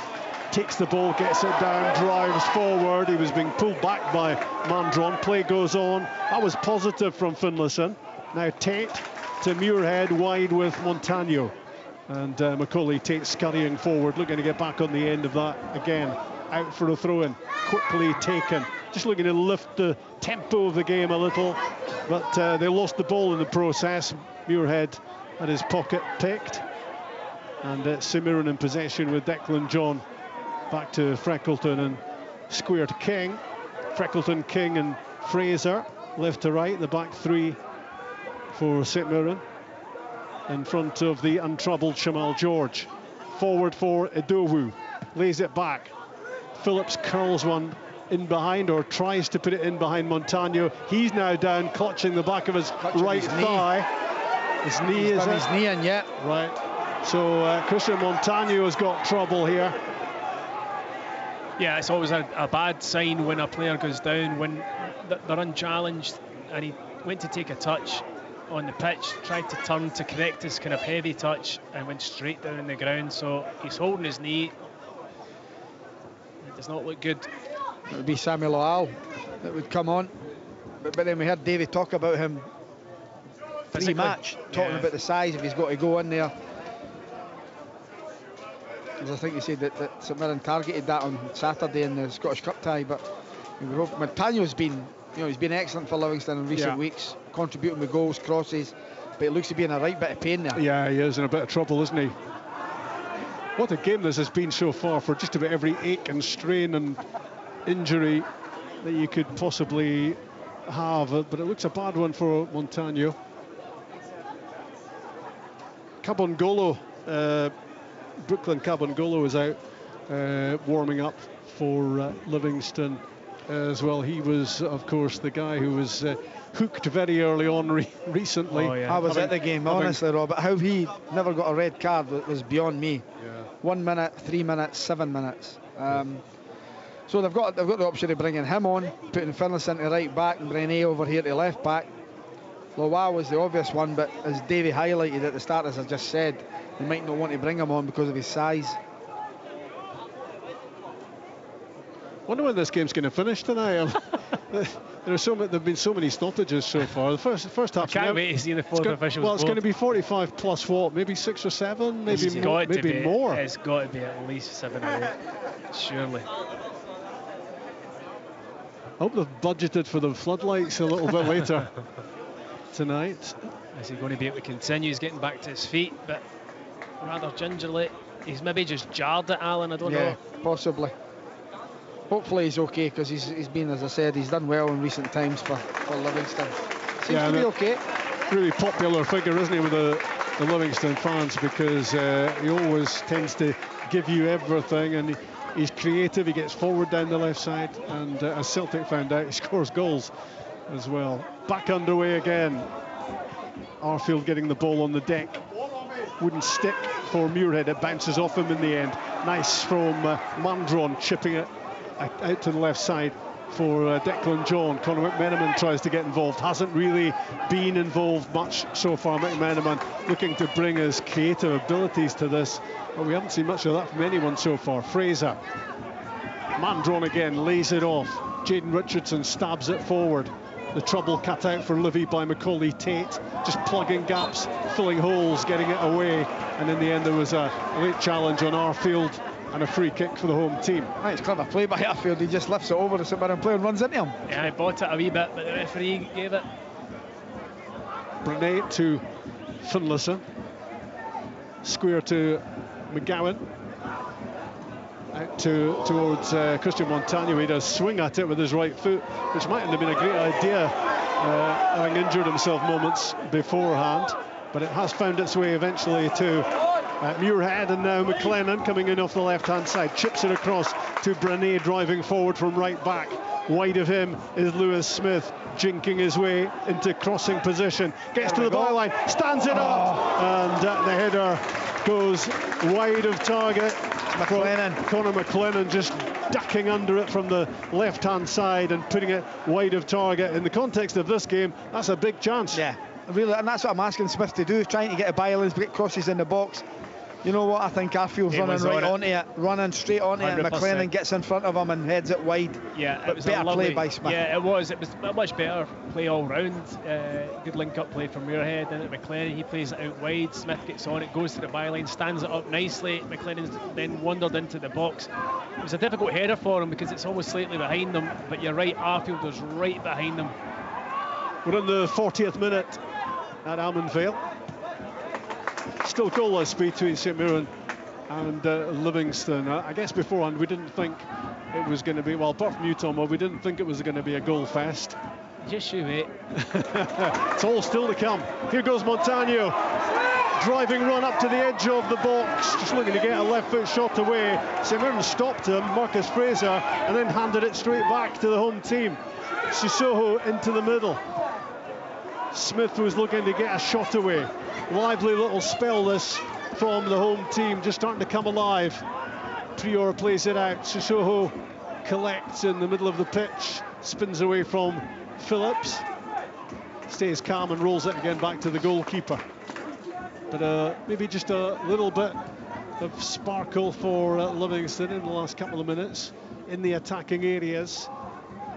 takes the ball, gets it down, drives forward. He was being pulled back by Mandron. Play goes on. That was positive from Finlayson. Now Tate to Muirhead, wide with Montano. And Macaulay Tate scurrying forward, looking to get back on the end of that again. Out for a throw-in, quickly taken. Just looking to lift the tempo of the game a little. But they lost the ball in the process. Muirhead had his pocket picked. And St Mirren in possession with Declan John. Back to Freckleton and square to King. Freckleton, King and Fraser, left to right, the back three for St Mirren. In front of the untroubled Shamal George. Forward for Edowu, lays it back. Phillips curls one in behind, or tries to put it in behind Montano. He's now down, clutching the back of his right thigh. His knee is his knee in yet. Right. So Christian Montano has got trouble here. Yeah, it's always a bad sign when a player goes down, when they're unchallenged, and he went to take a touch on the pitch, tried to turn to correct his kind of heavy touch, and went straight down on the ground. So he's holding his knee. It does not look good. It would be Samuel O'Al that would come on. But then we heard David talk about him pre-match, talking about the size if he's got to go in there. Because I think he said that St Mirren targeted that on Saturday in the Scottish Cup tie, but we hope. Montano's been, he's been excellent for Livingston in recent weeks, contributing with goals, crosses, but it looks to be in a right bit of pain there. Yeah, he is in a bit of trouble, isn't he? What a game this has been so far, for just about every ache and strain and injury that you could possibly have, but it looks a bad one for Montano. Cabongolo, Brooklyn Cabongolo is out warming up for Livingston as well. He was, of course, the guy who was hooked very early on recently. Oh, yeah. I was at the game, honestly, Robert. How he never got a red card was beyond me. Yeah. 1 minute, 3 minutes, 7 minutes. So they've got the option of bringing him on, putting Finlayson to right back and Brené over here to left back. Lowa was the obvious one, but as Davey highlighted at the start, as I just said, they might not want to bring him on because of his size. Wonder when this game's going to finish tonight. There've been so many stoppages so far. The first half. I can't wait to see the fourth officials. Well, it's going to be 45 plus what? Maybe 6 or 7, maybe more. Maybe more. It's got to be at least 7 or 8, surely. I hope they've budgeted for the floodlights a little bit later tonight. Is he going to be able to continue? He's getting back to his feet, but rather gingerly. He's maybe just jarred at Alan, I don't know. Possibly. Hopefully he's okay, because he's been, as I said, he's done well in recent times for Livingston. Seems to be okay. Really popular figure, isn't he, with the Livingston fans, because he always tends to give you everything, and He's creative, he gets forward down the left side, and as Celtic found out, he scores goals as well. Back underway again. Arfield getting the ball on the deck. Wouldn't stick for Muirhead, it bounces off him in the end. Nice from Mandron, chipping it out to the left side for Declan John. Conor McMenamin tries to get involved, hasn't really been involved much so far. McMenamin looking to bring his creative abilities to this, but we haven't seen much of that from anyone so far. Fraser, Mandron again, lays it off. Jayden Richardson stabs it forward. The trouble cut out for Livy by Macaulay Tate, just plugging gaps, filling holes, getting it away, and in the end there was a late challenge on Arfield and a free kick for the home team. It's clever play by Arfield. He just lifts it over the St Mirren player and runs into him. Yeah, he bought it a wee bit, but the referee gave it. Brené to Finlayson. Square to McGowan. Out towards Christian Montagno. He does swing at it with his right foot, which mightn't have been a great idea, having injured himself moments beforehand. But it has found its way eventually to Muirhead, and now McLennan coming in off the left-hand side. Chips it across to Brené, driving forward from right back. Wide of him is Lewis Smith, jinking his way into crossing position. Gets to the byline, stands it up, and the header goes wide of target. McLennan. Conor McLennan just ducking under it from the left-hand side and putting it wide of target. In the context of this game, that's a big chance. Yeah, really, and that's what I'm asking Smith to do, trying to get a bylines, get crosses in the box. You know what, I think Arfield's running right onto it, running straight onto 100%. It, and McLennan gets in front of him and heads it wide. Yeah, but it was better a lovely play by Smith. Yeah, it was a much better play all round. Good link-up play from Muirhead, and McLennan, he plays it out wide. Smith gets on it, goes to the byline, stands it up nicely. McLennan's then wandered into the box. It was a difficult header for him because it's always slightly behind them, but you're right, Arfield was right behind them. We're in the 40th minute at Almond Vale. Still goalless between St Mirren and Livingston. I guess beforehand we didn't think it was going to be, well, apart from you, Tom, we didn't think it was going to be a goal fest. Just you wait. It's all still to come. Here goes Montagno. Driving run up to the edge of the box, just looking to get a left foot shot away. St Mirren stopped him, Marcus Fraser, and then handed it straight back to the home team. Sissoko into the middle. Smith was looking to get a shot away. Lively little spell this from the home team, just starting to come alive. Prior plays it out. Sissoko collects in the middle of the pitch, spins away from Phillips, stays calm and rolls it again back to the goalkeeper. But maybe just a little bit of sparkle for Livingston in the last couple of minutes in the attacking areas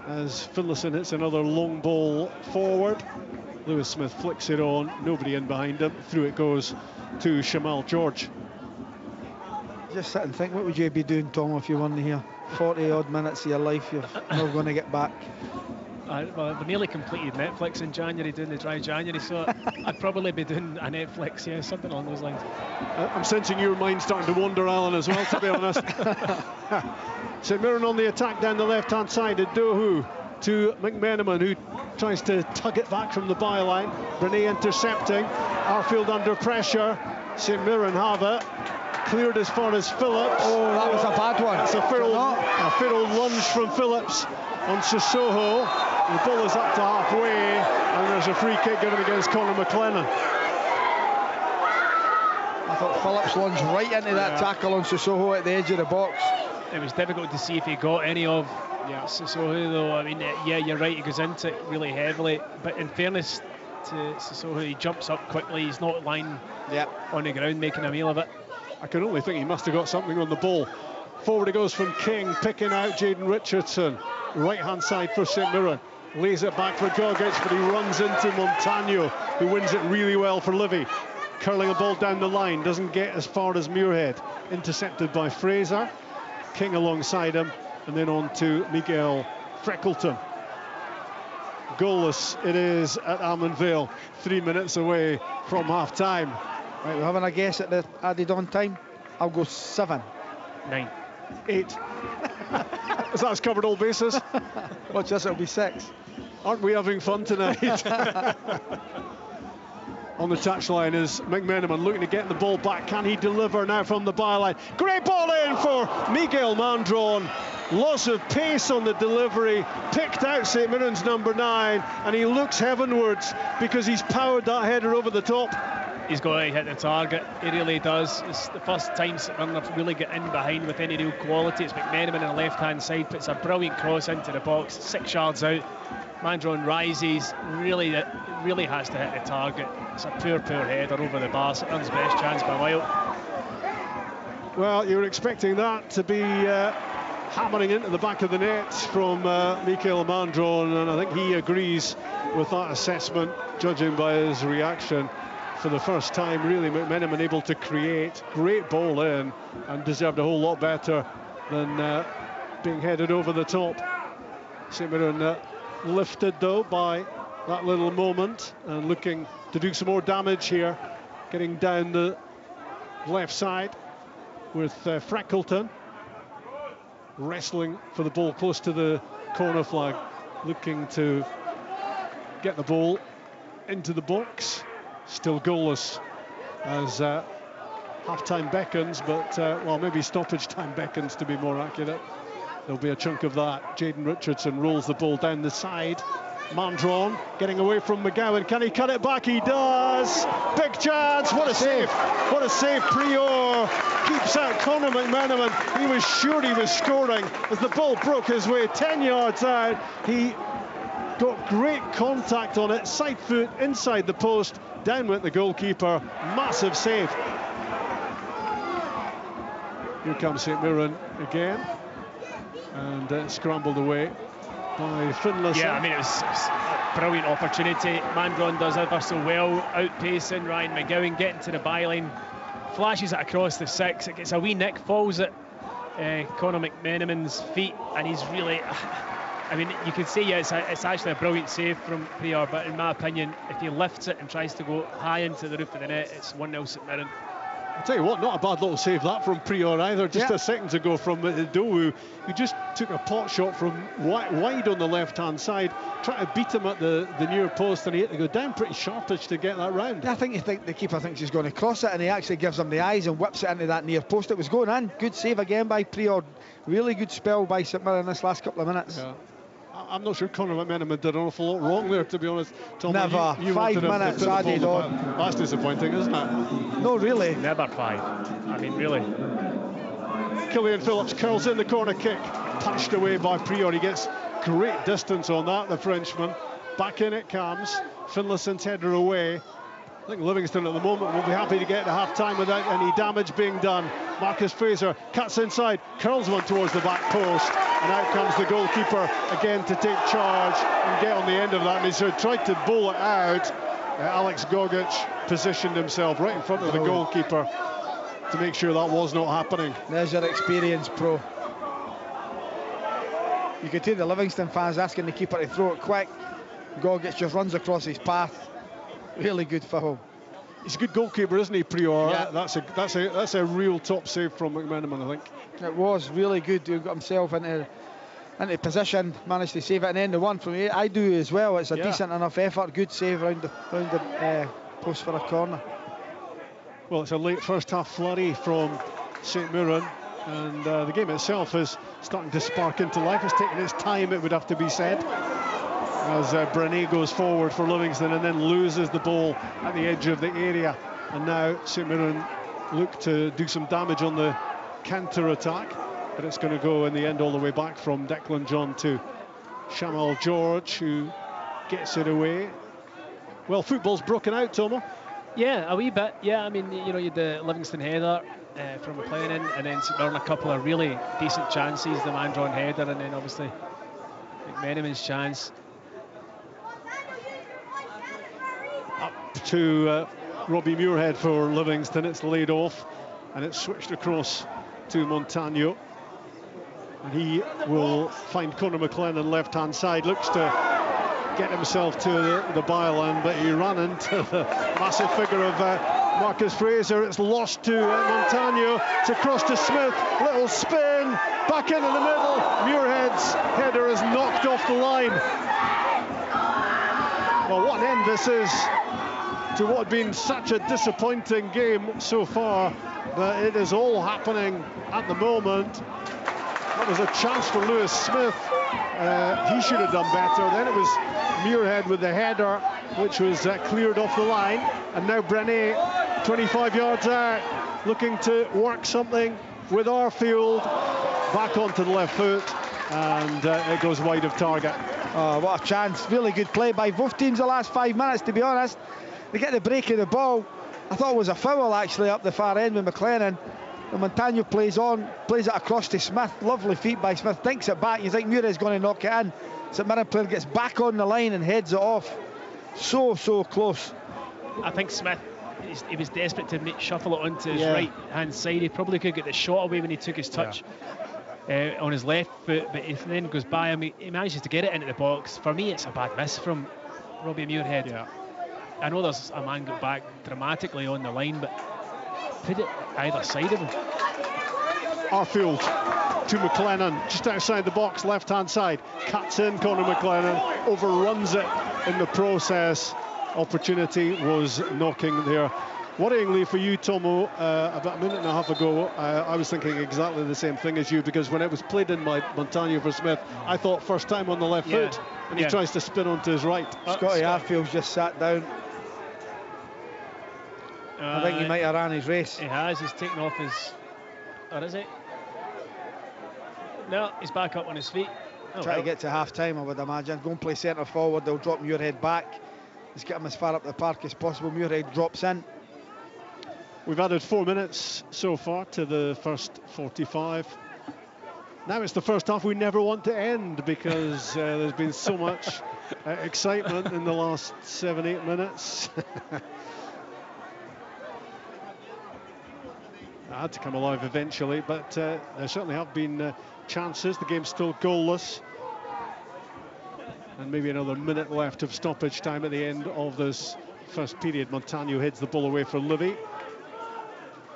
as Finlayson hits another long ball forward. Lewis Smith flicks it on, nobody in behind him. Through it goes to Shamal George. Just sit and think, what would you be doing, Tom, if you weren't here? 40 odd minutes of your life you're not going to get back. Well, we nearly completed Netflix in January, doing the dry January, so I'd probably be doing a Netflix, yeah, something along those lines. I'm sensing your mind starting to wander, Alan, as well, to be honest. St Mirren on the attack down the left-hand side. Dohu to McMenamin, who tries to tug it back from the byline. Brené intercepting. Arfield under pressure. St Mirren have it. Cleared as far as Phillips. Oh, that was a bad one. It's a fiddle lunge from Phillips on Sissoko. The ball is up to halfway, and there's a free kick given against Conor McLennan. I thought Phillips lunged right into that tackle on Sissoko at the edge of the box. It was difficult to see if he got any of Sissoko, though. I mean, yeah, you're right, he goes into it really heavily, but in fairness to Sissoko, he jumps up quickly. He's not lying on the ground making a meal of it. I can only think he must have got something on the ball. Forward it goes from King, picking out Jayden Richardson. Right-hand side for St Mirren. Lays it back for Gogic, but he runs into Montagno, who wins it really well for Livy. Curling a ball down the line, doesn't get as far as Muirhead. Intercepted by Fraser. King alongside him, and then on to Miguel Freckleton. Goalless it is at Almond Vale, 3 minutes away from half-time. Right, we're having a guess at the added-on time. I'll go 7. 9. 8. As that's covered all bases. Watch this, it'll be 6. Aren't we having fun tonight? on the touchline is McMenamin looking to get the ball back. Can he deliver now from the byline? Great ball in for Miguel Mandron. Loss of pace on the delivery, picked out St Mirren's number 9, and he looks heavenwards because he's powered that header over the top. He's got to hit the target, he really does. It's the first time St Mirren have really got in behind with any real quality. It's McMenamin on the left hand side, puts a brilliant cross into the box, 6 yards out. Mandron rises, really has to hit the target. It's a poor header over the bar. St Mirren's best chance by a mile. Well, you were expecting that to be hammering into the back of the net from Miguel Mandron, and I think he agrees with that assessment, judging by his reaction. For the first time, really, McMenamin able to create. Great ball in, and deserved a whole lot better than being headed over the top. St Mirren lifted, though, by that little moment, and looking to do some more damage here. Getting down the left side with Freckleton. Wrestling for the ball close to the corner flag. Looking to get the ball into the box. Still goalless as half-time beckons, but well, maybe stoppage time beckons to be more accurate. There'll be a chunk of that. Jaden Richardson rolls the ball down the side. Mandron getting away from McGowan. Can he cut it back? He does. Big chance. What a save. What a save. Prior keeps out Conor McMenamin. He was sure he was scoring as the ball broke his way 10 yards out. He got great contact on it. Side foot inside the post. Down went the goalkeeper. Massive save. Here comes St Mirren again. And scrambled away by Finlayson. Yeah, I mean, it was a brilliant opportunity. Mandron does ever so well, outpacing Ryan McGowan, getting to the byline, flashes it across the 6. It gets a wee nick, falls at Conor McMenamin's feet, and he's really... I mean, you can see, yeah, it's actually a brilliant save from Prior, but in my opinion, if he lifts it and tries to go high into the roof of the net, it's 1-0 St Mirren. I'll tell you what, not a bad little save that from Prior either. Just a second ago from Dowu, who just took a pot shot from wide on the left-hand side, trying to beat him at the near post, and he had to go down pretty sharpish to get that round. Yeah, I think the keeper thinks he's going to cross it, and he actually gives him the eyes and whips it into that near post. It was going in. Good save again by Prior. Really good spell by St Mirren in this last couple of minutes. Yeah. I'm not sure Conor McMenamin did an awful lot wrong there, to be honest. Tom, never. You 5 minutes added on. That's disappointing, isn't it? No, really. Never 5. I mean, really. Killian Phillips curls in the corner kick. Punched away by Prior. He gets great distance on that, the Frenchman. Back in it comes. Finlayson's header away. I think Livingston at the moment will be happy to get to half-time without any damage being done. Marcus Fraser cuts inside, curls one towards the back post, and out comes the goalkeeper again to take charge and get on the end of that. And he's tried to bowl it out. Alex Gogic positioned himself right in front of the goalkeeper to make sure that was not happening. There's your experience, pro. You could see the Livingston fans asking the keeper to throw it quick. Gogic just runs across his path. Really good foul. He's a good goalkeeper, isn't he, Prior? Yeah. That's a real top save from McMenamin, I think. It was really good. He got himself into position, managed to save it, and then the one from I do as well. It's a decent enough effort. Good save round the post for a corner. Well, it's a late first half flurry from St Mirren, and the game itself is starting to spark into life. It's taking its time, it would have to be said, as Brené goes forward for Livingston and then loses the ball at the edge of the area. And now St Mirren look to do some damage on the counter-attack, but it's going to go in the end all the way back from Declan John to Shamal George, who gets it away. Well, football's broken out, Tomo. Yeah, a wee bit. Yeah, I mean, you know, you had the Livingston header from a playing in, and then St Mirren a couple of really decent chances, the Mandron header, and then obviously McMenamin's chance. To Robbie Muirhead for Livingston. It's laid off and it's switched across to Montagno, and he will find Conor McLennan left hand side. Looks to get himself to the byline, but he ran into the massive figure of Marcus Fraser. It's lost to Montagno. It's across to Smith. Little spin back into the middle. Muirhead's header is knocked off the line. Well, what an end this is to what had been such a disappointing game so far, but it is all happening at the moment. That was a chance for Lewis Smith. He should have done better. Then it was Muirhead with the header, which was cleared off the line. And now Brené, 25 yards out, looking to work something with Arfield. Back onto the left foot, and it goes wide of target. Oh, what a chance. Really good play by both teams the last 5 minutes, to be honest. They get the break of the ball. I thought it was a foul, actually, up the far end with McLennan. And Montano plays it across to Smith. Lovely feet by Smith, thinks it back. You think Murray's going to knock it in. St Mirren player gets back on the line and heads it off. So close. I think Smith, he was desperate to shuffle it onto his right hand side. He probably could get the shot away when he took his touch on his left foot, but if then goes by him, he manages to get it into the box. For me, it's a bad miss from Robbie Muirhead. Yeah. I know there's a man got back dramatically on the line, but put it either side of him. Arfield to McLennan, just outside the box, left-hand side. Cuts in Conor McLennan, overruns it in the process. Opportunity was knocking there. Worryingly for you, Tomo, about a minute and a half ago, I was thinking exactly the same thing as you, because when it was played in by Montano for Smith, I thought first time on the left foot, and he tries to spin onto his right. Scotty Arfield's just sat down. I think he might have ran his race. He has. He's taken off his... Or is it? No, he's back up on his feet. Try to get to half-time, I would imagine. Go and play centre forward. They'll drop Muirhead back. Let's get him as far up the park as possible. Muirhead drops in. We've added 4 minutes so far to the first 45. Now it's the first half we never want to end, because there's been so much excitement in the last 7-8 minutes. It had to come alive eventually, but there certainly have been chances. The game's still goalless, and maybe another minute left of stoppage time at the end of this first period. Montano heads the ball away for Livy,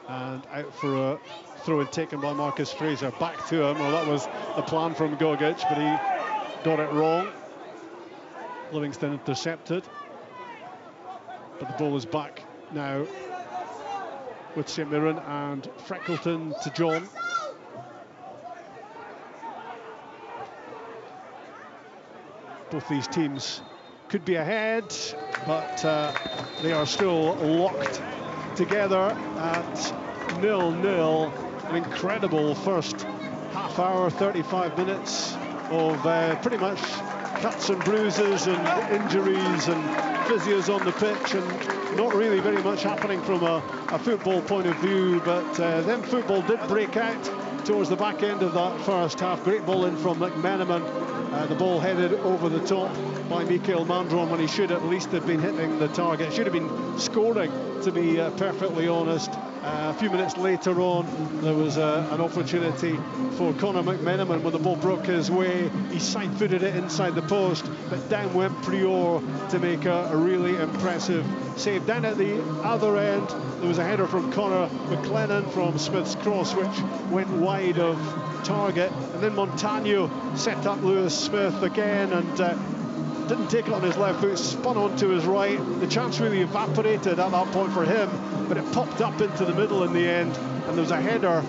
and out for a throw-in taken by Marcus Fraser. Back to him. Well, that was the plan from Gogic, but he got it wrong. Livingston intercepted, but the ball is back now with St Mirren, and Freckleton to John. Both these teams could be ahead, but they are still locked together at 0-0. An incredible first half hour, 35 minutes of pretty much cuts and bruises and injuries and physios on the pitch, and not really very much happening from a football point of view. But then football did break out towards the back end of that first half. Great ball in from McMenamin. The ball headed over the top by Mikael Mandron when he should at least have been hitting the target. Should have been scoring, to be perfectly honest. A few minutes later on, there was an opportunity for Conor McMenamin when the ball broke his way. He side-footed it inside the post, but down went Prior to make a really impressive save. Down at the other end, there was a header from Conor McLennan from Smith's cross, which went wide of target. And then Montano set up Lewis Smith again, and didn't take it on his left foot, spun onto his right. The chance really evaporated at that point for him, but it popped up into the middle in the end, and there was a header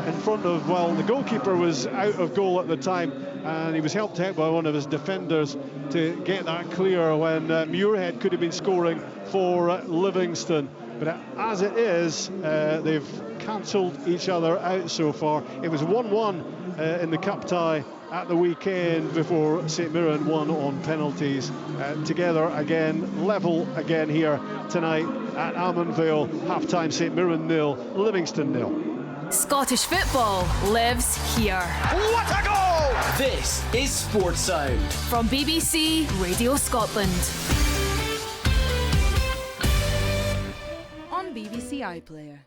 in front of, well, the goalkeeper was out of goal at the time, and he was helped out by one of his defenders to get that clear when Muirhead could have been scoring for Livingston. But as it is, they've cancelled each other out so far. It was 1-1 in the cup tie at the weekend before St Mirren won on penalties. Together again, level again here tonight at Almondvale. Half-time, St Mirren 0, Livingston 0. Scottish football lives here. What a goal! This is Sports Sound From BBC Radio Scotland. On BBC iPlayer.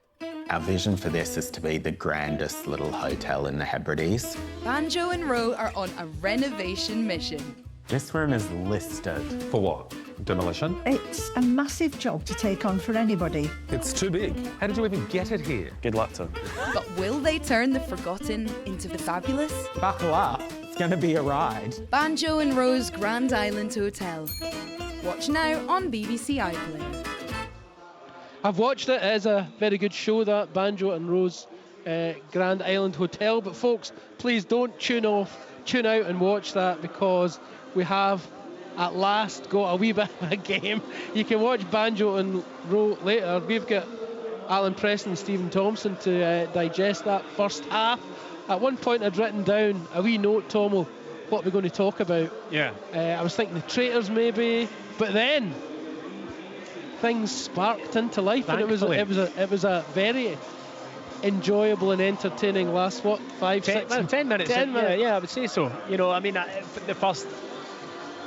Our vision for this is to be the grandest little hotel in the Hebrides. Banjo and Row are on a renovation mission. This room is listed. For what? Demolition? It's a massive job to take on for anybody. It's too big. How did you even get it here? Good luck to them. But will they turn the forgotten into the fabulous? Buckle up. It's going to be a ride. Banjo and Row's Grand Island Hotel. Watch now on BBC iPlayer. I've watched it. It is a very good show, that Banjo and Rose Grand Island Hotel. But folks, please don't tune out and watch that, because we have at last got a wee bit of a game. You can watch Banjo and Row later. We've got Alan Preston and Stephen Thompson to digest that first half. At one point I'd written down a wee note, Tomo, what we're going to talk about. Yeah. I was thinking the traitors maybe, but then things sparked into life. Thankfully. And it was a very enjoyable and entertaining last 10 minutes. Yeah, I would say so. The first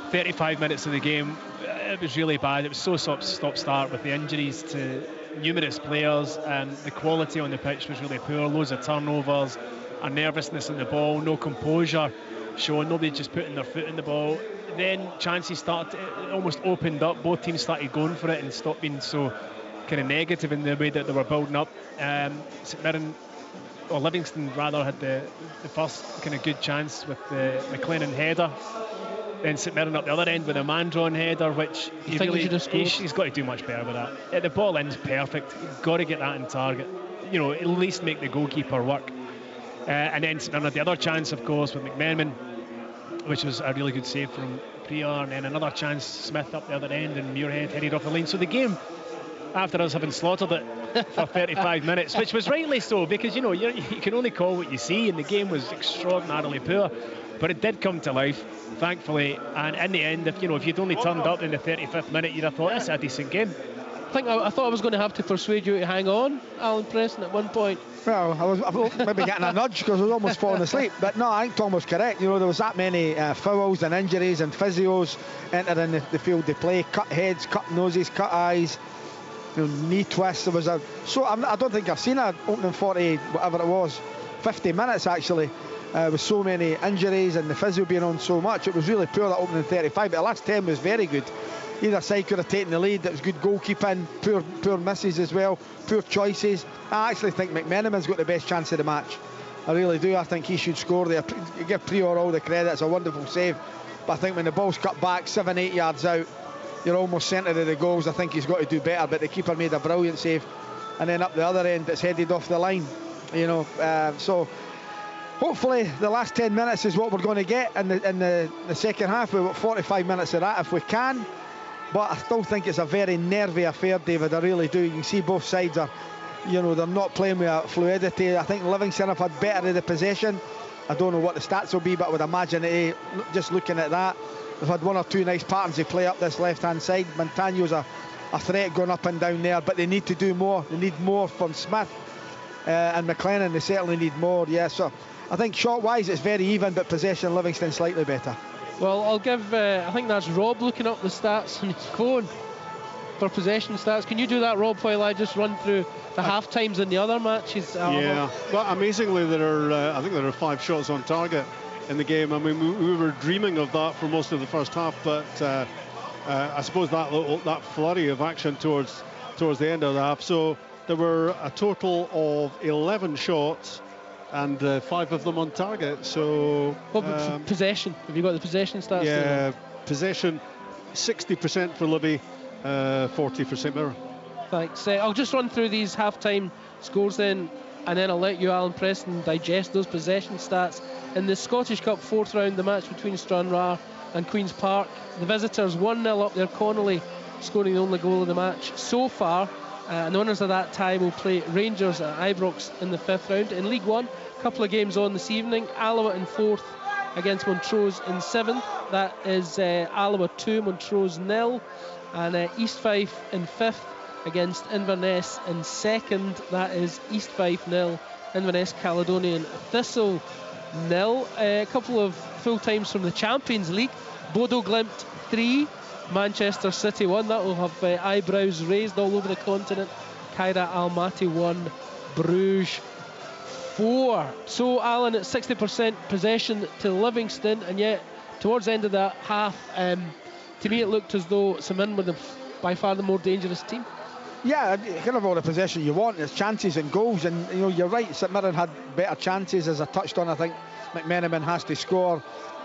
35 minutes of the game, it was really bad. It was so stop-start with the injuries to numerous players, and the quality on the pitch was really poor. Loads of turnovers, a nervousness in the ball, no composure shown, nobody just putting their foot in the ball. Then chances started, it almost opened up. Both teams started going for it and stopped being so kind of negative in the way that they were building up. St Mirren, or Livingston rather, had the first kind of good chance with the McLennan header. Then St Mirren up the other end with a man-drawn header, which he's got to do much better with that. The ball end's perfect. You've got to get that in target. At least make the goalkeeper work. And then St Mirren had the other chance, of course, with McMenamin, which was a really good save from Prior, and then another chance, Smith up the other end, and Muirhead headed off the line. So the game, after us having slaughtered it for 35 minutes, which was rightly so, because you can only call what you see, and the game was extraordinarily poor, but it did come to life, thankfully. And in the end, if you'd only turned up in the 35th minute, you'd have thought it's a decent game. I thought I was going to have to persuade you to hang on, Alan Preston, at one point. Well, I was maybe getting a nudge because I was almost falling asleep. But no, I think Tom was correct. There was that many fouls and injuries and physios entering the field of play. Cut heads, cut noses, cut eyes, knee twists. I don't think I've seen an opening 40, whatever it was, 50 minutes actually, with so many injuries and the physio being on so much. It was really poor, that opening 35, but the last 10 was very good. Either side could have taken the lead. It was good goalkeeping, poor misses as well, poor choices. I actually think McMenamin's got the best chance of the match. I really do. I think he should score there. You give Prior all the credit. It's a wonderful save. But I think when the ball's cut back 7-8 yards out, you're almost centre of the goals. I think he's got to do better. But the keeper made a brilliant save. And then up the other end, it's headed off the line. So hopefully the last 10 minutes is what we're going to get in the second half. We've got 45 minutes of that if we can. But I still think it's a very nervy affair, David. I really do. You can see both sides are, they're not playing with fluidity. I think Livingston have had better of the possession. I don't know what the stats will be, but I would imagine just looking at that, they've had one or two nice patterns of play up this left-hand side. Montagno's a threat going up and down there, but they need to do more. They need more from Smith and McLennan. They certainly need more. Yeah, so I think shot-wise it's very even, but possession Livingston slightly better. Well, I'll give, I think that's Rob looking up the stats on his phone for possession stats. Can you do that, Rob, while I just run through the half times in the other matches? Yeah, well, amazingly, I think there are 5 shots on target in the game. I mean, we were dreaming of that for most of the first half, but I suppose that flurry of action towards the end of the half. So there were a total of 11 shots, and 5 of them on target. So possession? Have you got the possession stats? Yeah, possession 60% for Livy, 40 for St Mirren. Thanks. I'll just run through these half-time scores then, and then I'll let you, Alan Preston, digest those possession stats. In the Scottish Cup 4th round, the match between Stranraer and Queen's Park, the visitors 1-0 up there. Connolly scoring the only goal of the match so far. And the winners of that tie will play Rangers at Ibrox in the 5th round. In League One, a couple of games on this evening. Alloa in 4th against Montrose in 7th. That is Alloa 2, Montrose 0. And East Fife in 5th against Inverness in 2nd. That is East Fife 0, Inverness Caledonian Thistle 0. A couple of full times from the Champions League. Bodo Glimt 3, Manchester City 1. That will have eyebrows raised all over the continent. Kaira Almaty 1, Bruges 4. So Alan, at 60% possession to Livingston, and yet towards the end of that half, to me it looked as though St Mirren were by far the more dangerous team. Yeah, you can have all the possession you want. There's chances and goals, and you're right, St Mirren had better chances. As I touched on, I think McMenamin has to score.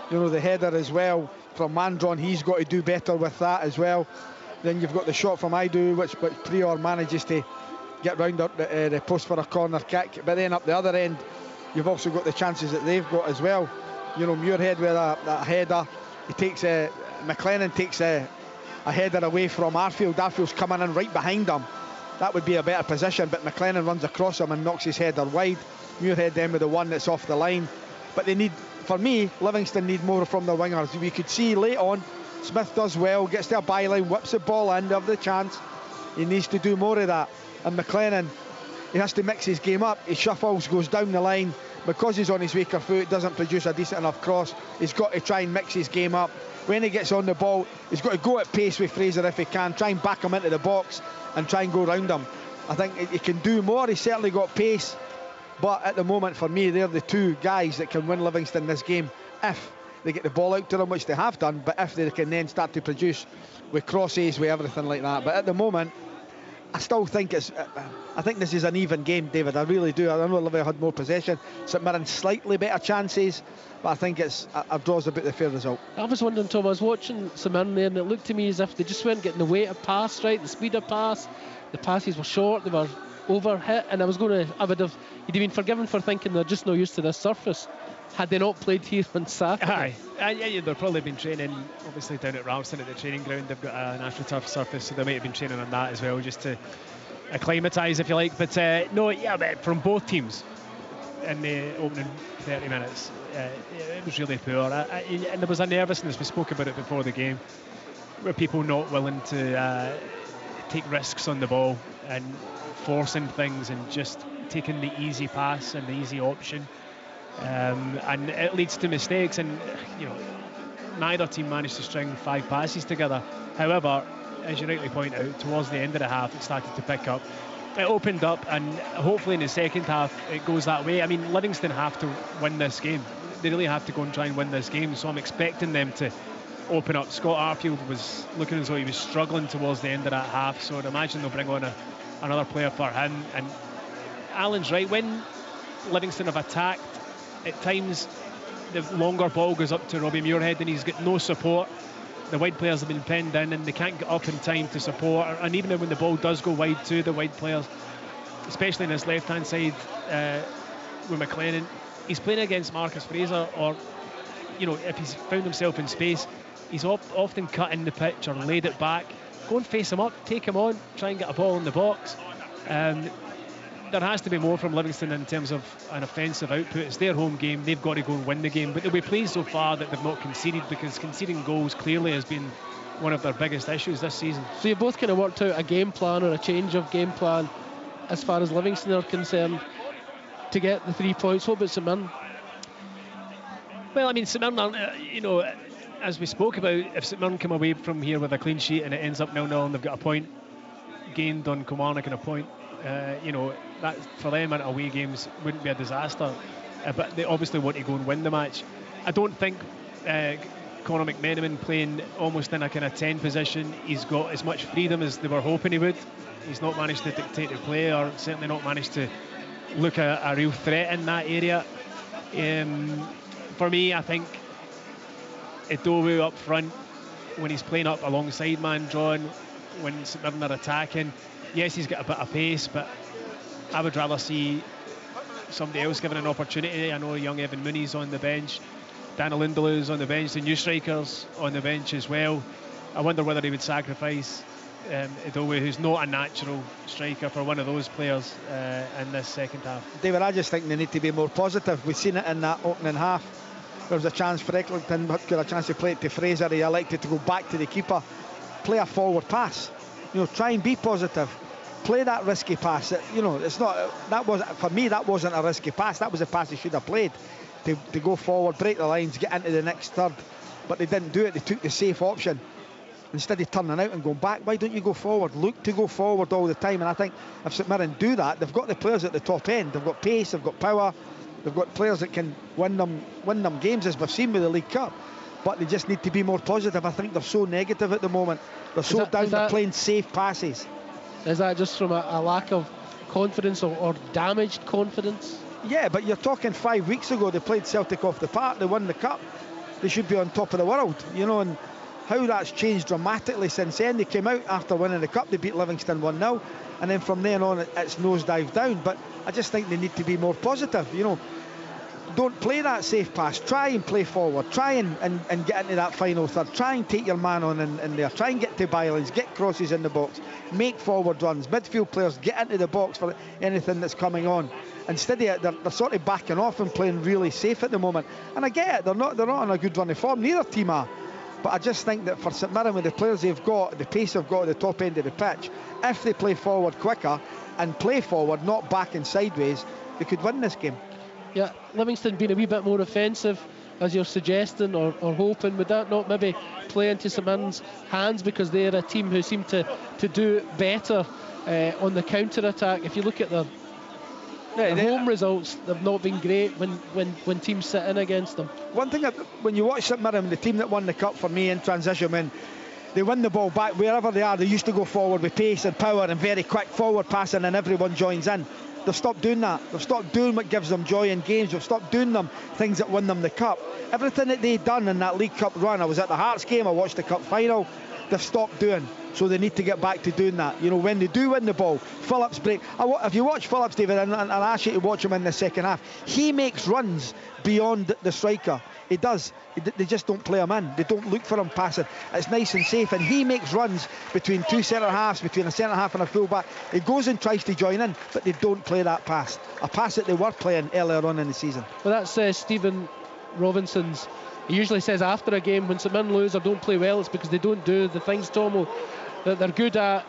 The header as well from Mandron, he's got to do better with that as well. Then you've got the shot from Aidu, which Prior manages to get round the post for a corner kick. But then up the other end, you've also got the chances that they've got as well. You know, Muirhead with that header. He takes McLennan takes a header away from Arfield. Arfield's coming in right behind him. That would be a better position, but McLennan runs across him and knocks his header wide. Muirhead then with the one that's off the line. But they need, for me, Livingston need more from the wingers. We could see late on, Smith does well, gets to a byline, whips the ball in, they have the chance. He needs to do more of that. And McLennan, he has to mix his game up. He shuffles, goes down the line. Because he's on his weaker foot, doesn't produce a decent enough cross. He's got to try and mix his game up. When he gets on the ball, he's got to go at pace with Fraser if he can, try and back him into the box and try and go round him. I think he can do more. He's certainly got pace, but at the moment for me they're the two guys that can win Livingston this game if they get the ball out to them, which they have done, but if they can then start to produce with crosses, with everything like that. But at the moment I still think I think this is an even game, David. I really do. I know Liverpool had more possession, St Mirren slightly better chances, but I think it's a draw's about the fair result. I was wondering, Tom, I was watching St Mirren there and it looked to me as if they just weren't getting the weight of pass right, the speed of pass. The passes were short, they were over-hit, and you'd have been forgiven for thinking they're just not used to this surface had they not played here on Saturday. Aye, yeah, they've probably been training obviously down at Ralston at the training ground. They've got an AstroTurf surface, so they might have been training on that as well, just to acclimatise, if you like. But but from both teams in the opening 30 minutes, it was really poor. And there was a nervousness, we spoke about it before the game, where people not willing to take risks on the ball and forcing things and just taking the easy pass and the easy option, and it leads to mistakes. And neither team managed to string 5 passes together. However, as you rightly point out, towards the end of the half it started to pick up. It opened up, and hopefully in the second half it goes that way. I mean, Livingston have to win this game. They really have to go and try and win this game, so I'm expecting them to open up. Scott Arfield was looking as though he was struggling towards the end of that half, so I'd imagine they'll bring on another player for him. And Alan's right, when Livingston have attacked, at times the longer ball goes up to Robbie Muirhead and he's got no support. The wide players have been penned in and they can't get up in time to support, and even when the ball does go wide to the wide players, especially in his left hand side with McLennan, he's playing against Marcus Fraser, or if he's found himself in space, he's often cut in the pitch or laid it back. Go and face him up, take him on, try and get a ball in the box. There has to be more from Livingston in terms of an offensive output. It's their home game, they've got to go and win the game, but they'll be pleased so far that they've not conceded, because conceding goals clearly has been one of their biggest issues this season. So you both kind of worked out a game plan or a change of game plan as far as Livingston are concerned to get the 3 points. What about St Mirren? Well, I mean, St Mirren, as we spoke about, if St Mirren come away from here with a clean sheet and it ends up 0-0 and they've got a point gained on Kilmarnock and a point, that for them in away games wouldn't be a disaster. But they obviously want to go and win the match. I don't think Conor McMenamin playing almost in a kind of 10 position, he's got as much freedom as they were hoping he would. He's not managed to dictate the play, or certainly not managed to look a real threat in that area. For me, I think Edowu up front, when he's playing up alongside Mandron, when St Mirren are attacking, yes, he's got a bit of pace, but I would rather see somebody else given an opportunity. I know young Evan Mooney's on the bench, Daniel Lindelow's on the bench, the new strikers on the bench as well. I wonder whether he would sacrifice Edowu, who's not a natural striker, for one of those players in this second half. David, I just think they need to be more positive. We've seen it in that opening half. There was a chance for Eccleston, got a chance to play it to Fraser. He elected to go back to the keeper, play a forward pass. Try and be positive. Play that risky pass. It's not. That was, for me, that wasn't a risky pass. That was a pass he should have played to go forward, break the lines, get into the next third. But they didn't do it. They took the safe option instead of turning out and going back. Why don't you go forward? Look to go forward all the time. And I think if St Mirren do that, they've got the players at the top end. They've got pace. They've got power. They've got players that can win them games, as we've seen with the League Cup. But they just need to be more positive. I think they're so negative at the moment. They're so down. They're playing safe passes. Is that just from a lack of confidence or damaged confidence? Yeah, but you're talking 5 weeks ago they played Celtic off the park. They won the cup. They should be on top of the world, and how that's changed dramatically since then. They came out after winning the cup, they beat Livingston 1-0, and then from then on it's nosedive down. But I just think they need to be more positive, you know. Don't play that safe pass, try and play forward, try and get into that final third, try and take your man on in there, try and get to bylines, get crosses in the box, make forward runs, midfield players get into the box for anything that's coming on. Instead they're sort of backing off and playing really safe at the moment, and I get it, they're not on a good run of form, neither team are, but I just think that for St Mirren, with the players they've got, the pace they've got at the top end of the pitch, if they play forward quicker and play forward, not back and sideways, they could win this game. Yeah, Livingston being a wee bit more offensive, as you're suggesting or hoping, would that not maybe play into St Mirren's hands, because they're a team who seem to do better on the counter-attack? If you look at their home results, they've not been great when teams sit in against them. One thing, when you watch St Mirren, the team that won the cup for me in transition, when they win the ball back wherever they are, they used to go forward with pace and power and very quick forward passing, and everyone joins in. They've stopped doing that. They've stopped doing what gives them joy in games. They've stopped doing things that win them the cup. Everything that they've done in that League Cup run, I was at the Hearts game, I watched the cup final, they've stopped doing. So they need to get back to doing that. You know, when they do win the ball, Phillips break. If you watch Phillips, David, and I ask you to watch him in the second half, he makes runs beyond the striker. He does. They just don't play him in. They don't look for him passing. It's nice and safe, and he makes runs between two centre halves, between a centre half and a full back. He goes and tries to join in, but they don't play that pass. A pass that they were playing earlier on in the season. Well, that's Stephen Robinson's. He usually says after a game, when St Mirren lose or don't play well, it's because they don't do the things, Tomo, that they're good at.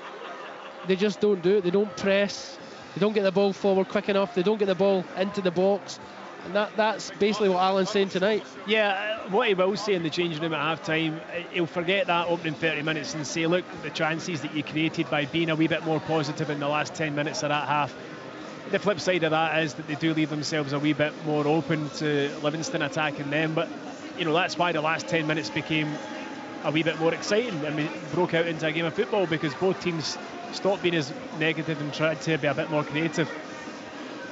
They just don't do it. They don't press. They don't get the ball forward quick enough. They don't get the ball into the box. And that's basically what Alan's saying tonight. Yeah, what he will say in the changing room at half-time, he'll forget that opening 30 minutes and say, look, the chances that you created by being a wee bit more positive in the last 10 minutes of that half. The flip side of that is that they do leave themselves a wee bit more open to Livingston attacking them, but you know, that's why the last 10 minutes became a wee bit more exciting and we broke out into a game of football, because both teams stopped being as negative and tried to be a bit more creative.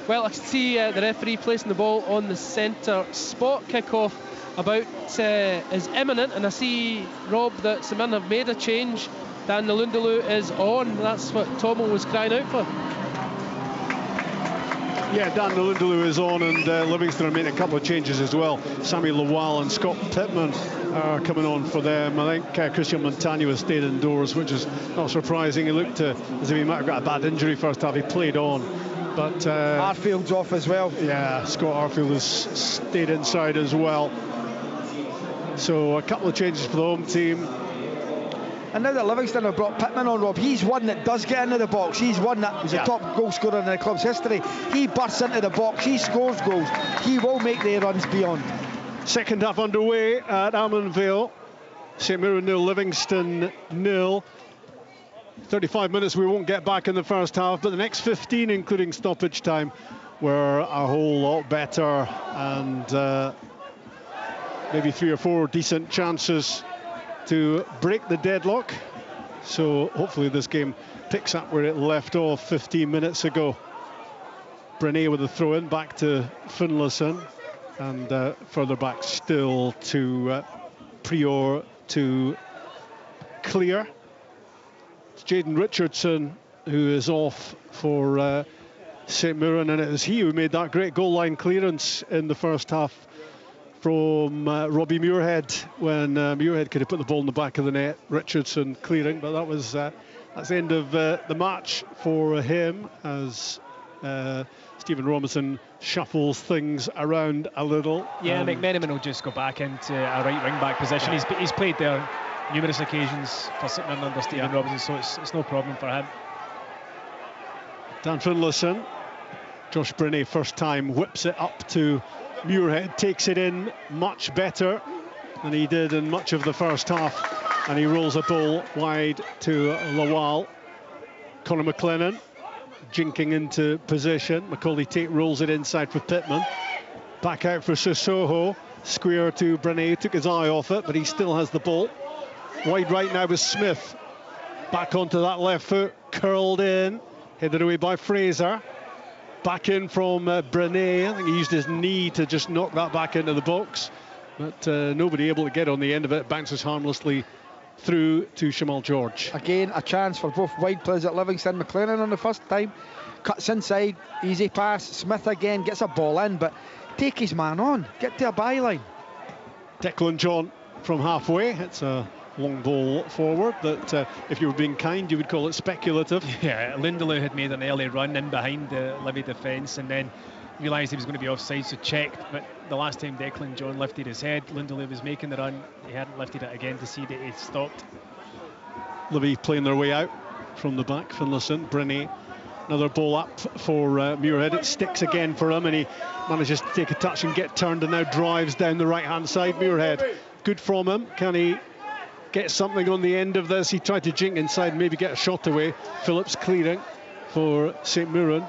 Well, I see the referee placing the ball on the centre spot. Kick-off is imminent, and I see, Rob, that St Mirren have made a change. Dan Nalundulu is on. That's what Tomo was crying out for. Yeah, Dan Nalundulu is on, and Livingston are making a couple of changes as well. Sammy Lawal and Scott Pittman are coming on for them. I think Christian Montagno has stayed indoors, which is not surprising. He looked as if he might have got a bad injury first half. He played on. But Arfield's off as well. Yeah, Scott Arfield has stayed inside as well. So a couple of changes for the home team. And now that Livingston have brought Pittman on, Rob, he's one that does get into the box. He's one that is the top goal scorer in the club's history. He bursts into the box, he scores goals. He will make the runs beyond. Second half underway at Almondvale. St Mirren 0, Livingston 0. 35 minutes we won't get back in the first half, but the next 15, including stoppage time, were a whole lot better, and maybe 3 or 4 decent chances to break the deadlock. So hopefully this game picks up where it left off 15 minutes ago. Brené with a throw in back to Finlayson, and further back still to Prior to Clear. It's Jaden Richardson who is off for St Mirren, and it was he who made that great goal line clearance in the first half from Robbie Muirhead, when Muirhead could have put the ball in the back of the net. Richardson clearing, but that was that's the end of the match for him, as Stephen Robinson shuffles things around a little. Yeah, McMenamin will just go back into a right wing back position. He's played there numerous occasions for St Mirren under Stephen Robinson, so it's no problem for him. Dan Finlayson, Josh Brené first time whips it up to Muirhead, takes it in much better than he did in much of the first half, and he rolls a ball wide to Lawal. Conor McLennan jinking into position. Macaulay Tate rolls it inside for Pittman. Back out for Sissoko. Square to Brené, took his eye off it, but he still has the ball. Wide right now with Smith. Back onto that left foot, curled in, headed away by Fraser. Back in from Brené. I think he used his knee to just knock that back into the box, but nobody able to get on the end of it. Bounces harmlessly through to Shamal George. Again, a chance for both wide players at Livingston. McLennan on the first time, cuts inside, easy pass. Smith again gets a ball in, but take his man on, get to a byline. Declan John from halfway. It's a long ball forward that, if you were being kind, you would call it speculative. Yeah, Lindelof had made an early run in behind the Livy defence and then realised he was going to be offside, so checked. But the last time Declan John lifted his head, Lindelof was making the run. He hadn't lifted it again to see that he'd stopped. Livy playing their way out from the back. Finlayson, Brennan, another ball up for Muirhead. It sticks again for him, and he manages to take a touch and get turned, and now drives down the right-hand side. Muirhead, good from him. Can he get something on the end of this? He tried to jink inside, maybe get a shot away. Phillips clearing for St Mirren,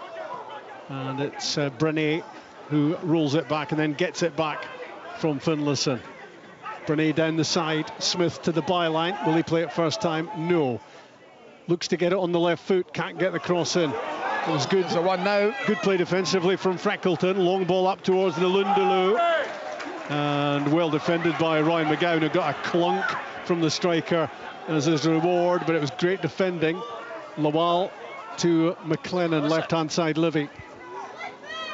and it's Brennan who rolls it back and then gets it back from Finlayson. Brennan down the side, Smith to the byline. Will he play it first time? No. Looks to get it on the left foot, can't get the cross in. It was good. It's a one now. Good play defensively from Freckleton. Long ball up towards Nalundulu, and well defended by Ryan McGowan, who got a clunk from the striker as his reward, but it was great defending. Lawal to McLennan, left-hand side Livy.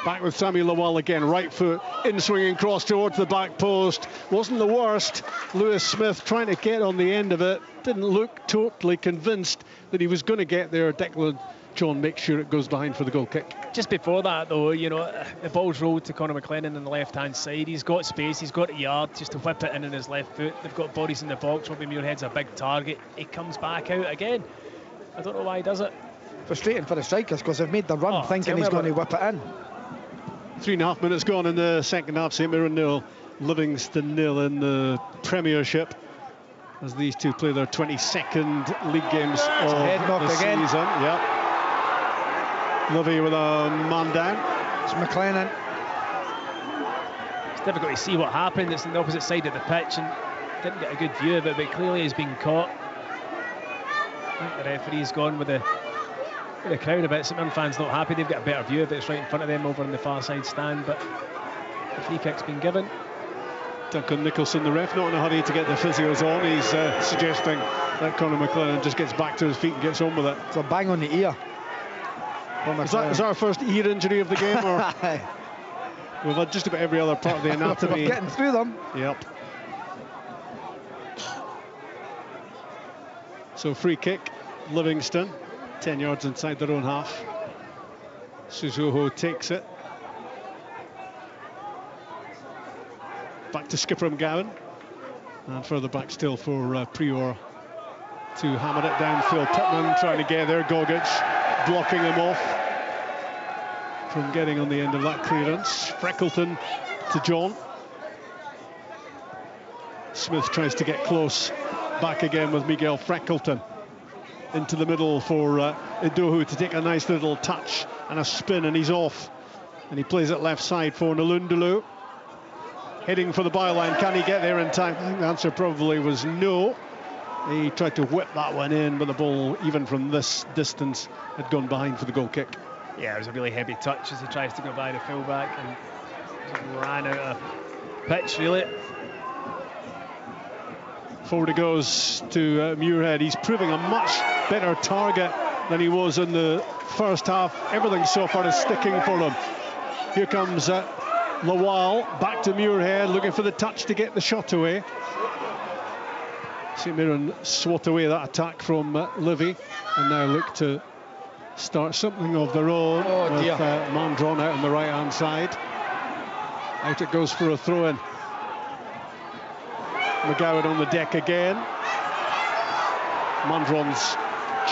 Back with Sammy Lawal again, right foot, in-swinging cross towards the back post. Wasn't the worst. Lewis Smith trying to get on the end of it. Didn't look totally convinced that he was going to get there. Declan John makes sure it goes behind for the goal kick. Just before that, though, you know, the ball's rolled to Conor McLennan on the left-hand side. He's got space, he's got a yard just to whip it in on his left foot. They've got bodies in the box. Robbie Muirhead's a big target. He comes back out again. I don't know why he does it. Frustrating for the strikers because they've made the run thinking he's going to whip it in. 3.5 minutes gone in the second half. St Mirren 0, Livingston 0 in the Premiership, as these two play their 22nd league games of the season. Yep. Livy with a man down. It's McLennan. It's difficult to see what happened. It's on the opposite side of the pitch and didn't get a good view of it, but clearly he's been caught. I think the referee's gone with the crowd a bit. St Mirren fans not happy. They've got a better view of it. It's right in front of them over in the far side stand, but the free kick's been given. Duncan Nicholson, the ref, not in a hurry to get the physios on. He's suggesting that Conor McLennan just gets back to his feet and gets on with it. It's a bang on the ear. Is that our first ear injury of the game? Or we've had just about every other part of the anatomy. We're getting through them. Yep. So free kick, Livingston, 10 yards inside their own half. Suzuho takes it. Back to skipper McGowan. And further back still for Prior to hammer it downfield. Pittman trying to get there. Gogic blocking him off from getting on the end of that clearance. Freckleton to John. Smith tries to get close. Back again with Miguel Freckleton. Into the middle for Idowu to take a nice little touch and a spin, and he's off. And he plays it left side for Nalundulu. Heading for the byline. Can he get there in time? I think the answer probably was no. He tried to whip that one in, but the ball, even from this distance, had gone behind for the goal kick. Yeah, it was a really heavy touch as he tries to go by the fullback and ran out of pitch, really. Forward it goes to Muirhead. He's proving a much better target than he was in the first half. Everything so far is sticking for him. Here comes Lawal, back to Muirhead, looking for the touch to get the shot away. St Mirren swat away that attack from Livy, and now look to start something of their own with man drawn out on the right-hand side. Out it goes for a throw-in. McGowan on the deck again. Mandron's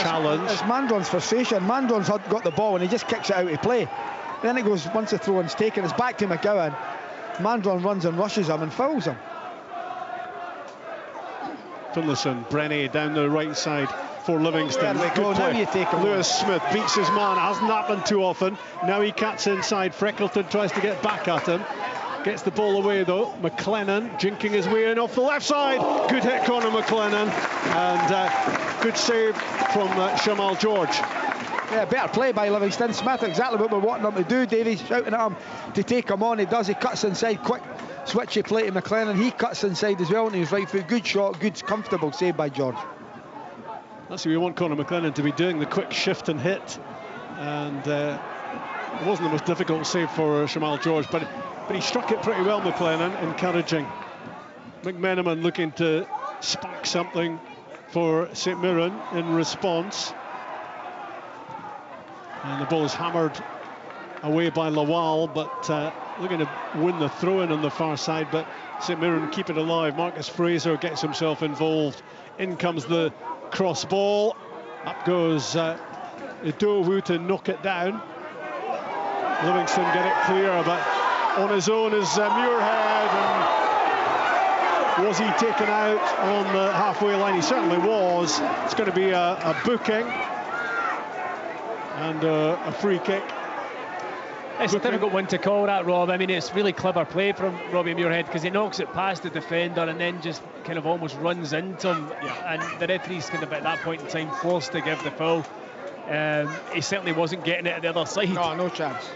challenge. It's Mandron's frustration. Mandron's got the ball and he just kicks it out of play. Then it goes, once the throw-in's taken, it's back to McGowan. Mandron runs and rushes him and fouls him. Finlayson, Brennan down the right side for Livingston. Good play. Now you take him. Lewis Smith beats his man. Hasn't happened too often. Now he cuts inside. Freckleton tries to get back at him. Gets the ball away though. McLennan jinking his way in off the left side. Good hit, Conor McLennan, and good save from Shamal George. Yeah, better play by Livingston. Smith, exactly what we're wanting him to do. Davies shouting at him to take him on. He does. He cuts inside, quick switchy play to McLennan. He cuts inside as well, and he's right foot. Good shot, good, comfortable save by George. That's what we want Conor McLennan to be doing, the quick shift and hit. And it wasn't the most difficult save for Shamal George, but he struck it pretty well, McLennan, encouraging. McMenamin looking to spark something for St Mirren in response. And the ball is hammered away by Lawal, but looking to win the throw-in on the far side, but St Mirren keep it alive. Marcus Fraser gets himself involved. In comes the cross ball. Up goes Idowu to knock it down. Livingston get it clear, but on his own is Muirhead. And was he taken out on the halfway line? He certainly was. It's going to be a booking and a free kick. It's a difficult one to call, that, Rob. I mean, it's really clever play from Robbie Muirhead, because he knocks it past the defender and then just kind of almost runs into him. Yeah. And the referee's kind of at that point in time forced to give the foul. He certainly wasn't getting it at the other side. No chance.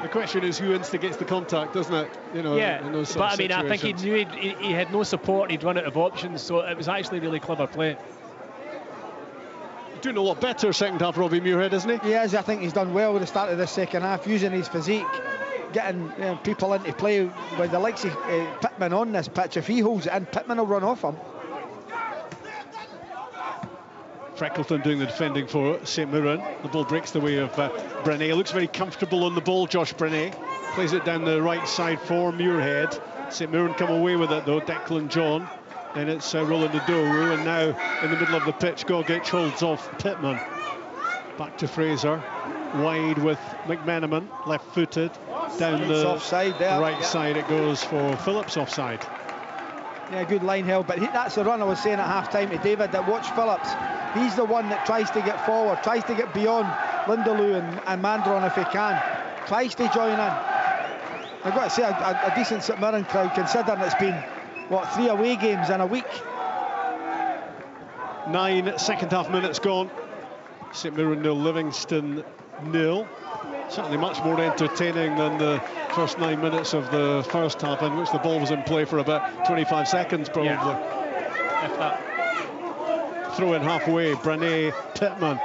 The question is who instigates the contact, doesn't it? You know, yeah, in those but I mean, I think he knew he had no support, he'd run out of options, so it was actually really clever play. Doing a lot better second half, Robbie Muirhead, isn't he? He is. I think he's done well at the start of the second half, using his physique, getting people into play with the likes of Pittman on this pitch. If he holds it in, Pittman will run off him. Freckleton doing the defending for St Mirren. The ball breaks the way of Brené. Looks very comfortable on the ball, Josh Brené. Plays it down the right side for Muirhead. St Mirren come away with it though, Declan John. Then it's Roland Idowu, and now in the middle of the pitch, Gogic holds off Pittman. Back to Fraser, wide with McMenamin, left-footed, down the offside there. Right side it goes for Phillips, offside. Yeah, good line held, but that's the run I was saying at half-time to David, that watch Phillips. He's the one that tries to get forward, tries to get beyond Lindeloo and Mandron if he can, tries to join in. I've got to say, a decent St Mirren crowd, considering it's been 3 away games in a week. 9 second half minutes gone. St Mirren 0, Livingston 0. Certainly much more entertaining than the first 9 minutes of the first half, in which the ball was in play for about 25 seconds probably. Yeah. If that. Throw in halfway, Brené, Pittman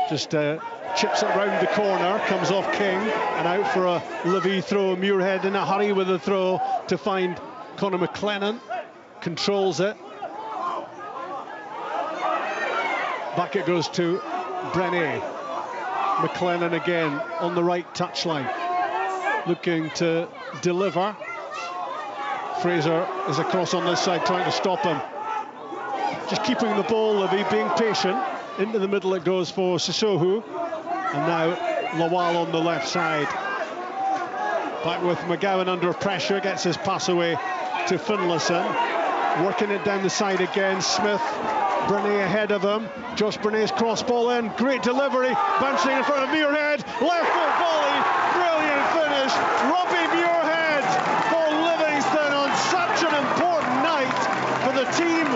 just chips it round the corner, comes off King and out for a Livy throw. Muirhead in a hurry with the throw to find Conor McLennan, controls it. Back it goes to Brené. McLennan again on the right touchline, looking to deliver. Fraser is across on this side, trying to stop him. Just keeping the ball, Livy, being patient. Into the middle it goes for Sissoko. And now Lawal on the left side. Back with McGowan under pressure, gets his pass away to Finlayson. Working it down the side again, Smith. Brené ahead of him. Josh Brené's cross ball in, great delivery, bouncing in front of Muirhead. Left foot volley, brilliant finish. Robbie Muirhead for Livingston on such an important night for the team,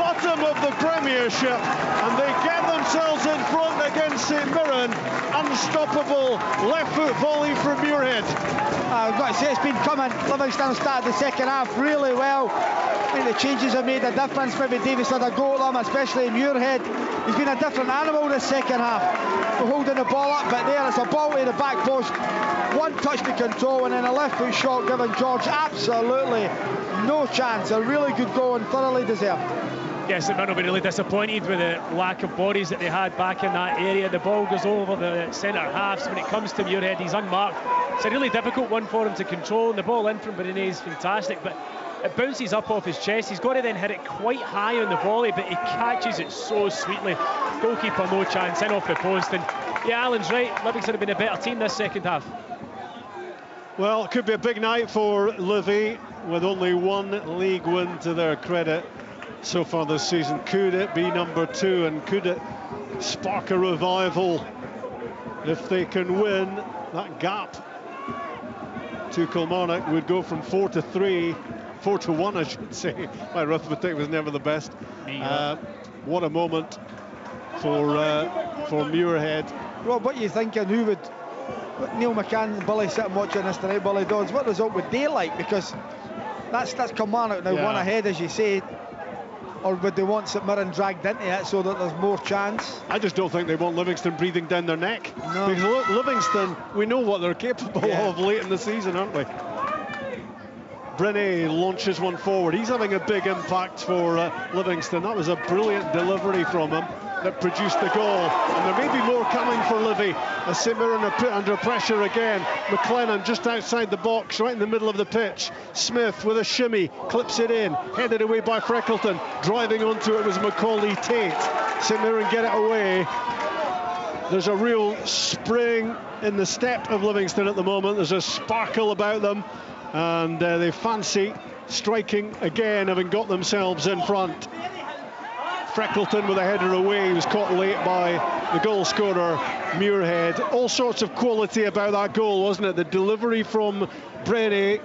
bottom of the Premiership, and they get themselves in front against St Mirren. Unstoppable left foot volley from Muirhead. I've got to say, it's been coming. Livingston started the second half really well. I think the changes have made a difference. Maybe Davies had a go at them, especially Muirhead. He's been a different animal this second half. We're holding the ball up, but there it's a ball to the back post. One touch to control, and then a left foot shot given George absolutely no chance. A really good goal and thoroughly deserved. Yes, St Mirren will be really disappointed with the lack of bodies that they had back in that area. The ball goes over the centre half, so when it comes to Muirhead, he's unmarked. It's a really difficult one for him to control, and the ball in from Brené is fantastic, but it bounces up off his chest. He's got to then hit it quite high on the volley, but he catches it so sweetly. Goalkeeper no chance, in off the post, and yeah, Alan's right, Livingston have been a better team this second half. Well, it could be a big night for Livy, with only 1 league win to their credit so far this season. Could it be number 2, and could it spark a revival if they can win? That gap to Kilmarnock would go from 4 to 3, 4 to 1 I should say. My arithmetic was never the best. What a moment for Muirhead. Rob, what are you thinking? Who would Neil McCann and Billy sitting watching this tonight, Billy Dodds? What result would they like? Because that's Kilmarnock now, one ahead, as you say. Or would they want St Mirren dragged into it so that there's more chance? I just don't think they want Livingston breathing down their neck. No. Because Livingston, we know what they're capable of late in the season, aren't we? Brené launches one forward. He's having a big impact for Livingston. That was a brilliant delivery from him that produced the goal. And there may be more coming for Livy as St Mirren are put under pressure again. McLennan just outside the box, right in the middle of the pitch. Smith with a shimmy, clips it in, headed away by Freckleton. Driving onto it was Macaulay Tate. St Mirren get it away. There's a real spring in the step of Livingston at the moment. There's a sparkle about them, and they fancy striking again, having got themselves in front. Freckleton with a header away. He was caught late by the goal scorer, Muirhead. All sorts of quality about that goal, wasn't it? The delivery from Brené,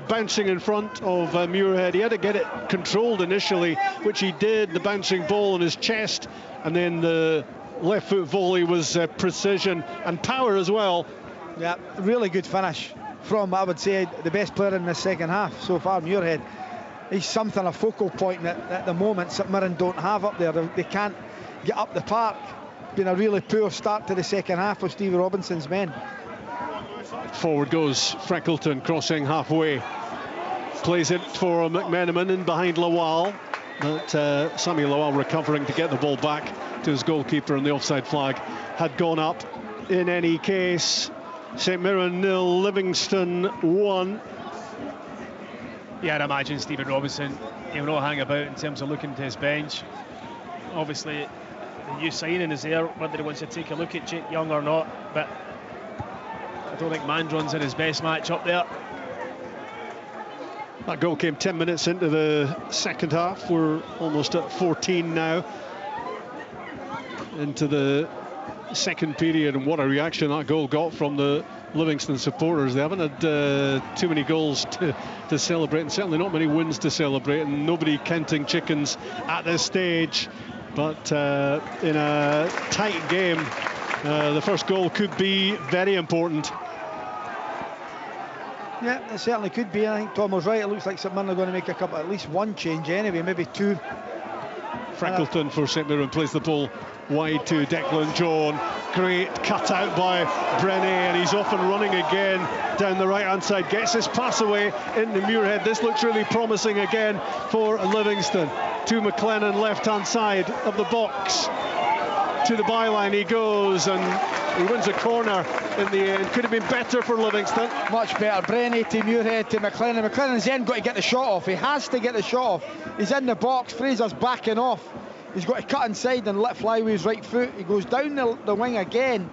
bouncing in front of Muirhead. He had to get it controlled initially, which he did. The bouncing ball in his chest, and then the left foot volley was precision and power as well. Yeah, really good finish from, I would say, the best player in the second half so far, Muirhead. He's something, a focal point at the moment St Mirren don't have up there. They can't get up the park. Been a really poor start to the second half for Stevie Robinson's men. Forward goes Freckleton, crossing halfway. Plays it for McMenamin in behind Lawal. But Sammy Lawal recovering to get the ball back to his goalkeeper, and the offside flag had gone up. In any case, St Mirren 0, Livingston 1. Yeah, I'd imagine Stephen Robinson, he'll not hang about in terms of looking to his bench. Obviously, the new signing is there, whether he wants to take a look at Jake Young or not, but I don't think Mandron's in his best match up there. That goal came 10 minutes into the second half. We're almost at 14 now into the second period, and what a reaction that goal got from the Livingston supporters. They haven't had too many goals to celebrate, and certainly not many wins to celebrate, and nobody counting chickens at this stage. But in a tight game, the first goal could be very important. Yeah, it certainly could be. I think Tom was right. It looks like St Mirren are going to make at least one change anyway, maybe two. Freckleton for St Mirren plays the ball wide to Declan John. Great cut out by Brené, and he's off and running again down the right hand side. Gets his pass away into Muirhead. This looks really promising again for Livingston. To McLennan, left hand side of the box. To the byline he goes, and he wins a corner in the end. Could have been better for Livingston. Much better. Brené to Muirhead to McLennan. McLennan's then got to get the shot off. He has to get the shot off. He's in the box. Fraser's backing off. He's got to cut inside and let fly with his right foot. He goes down the wing again,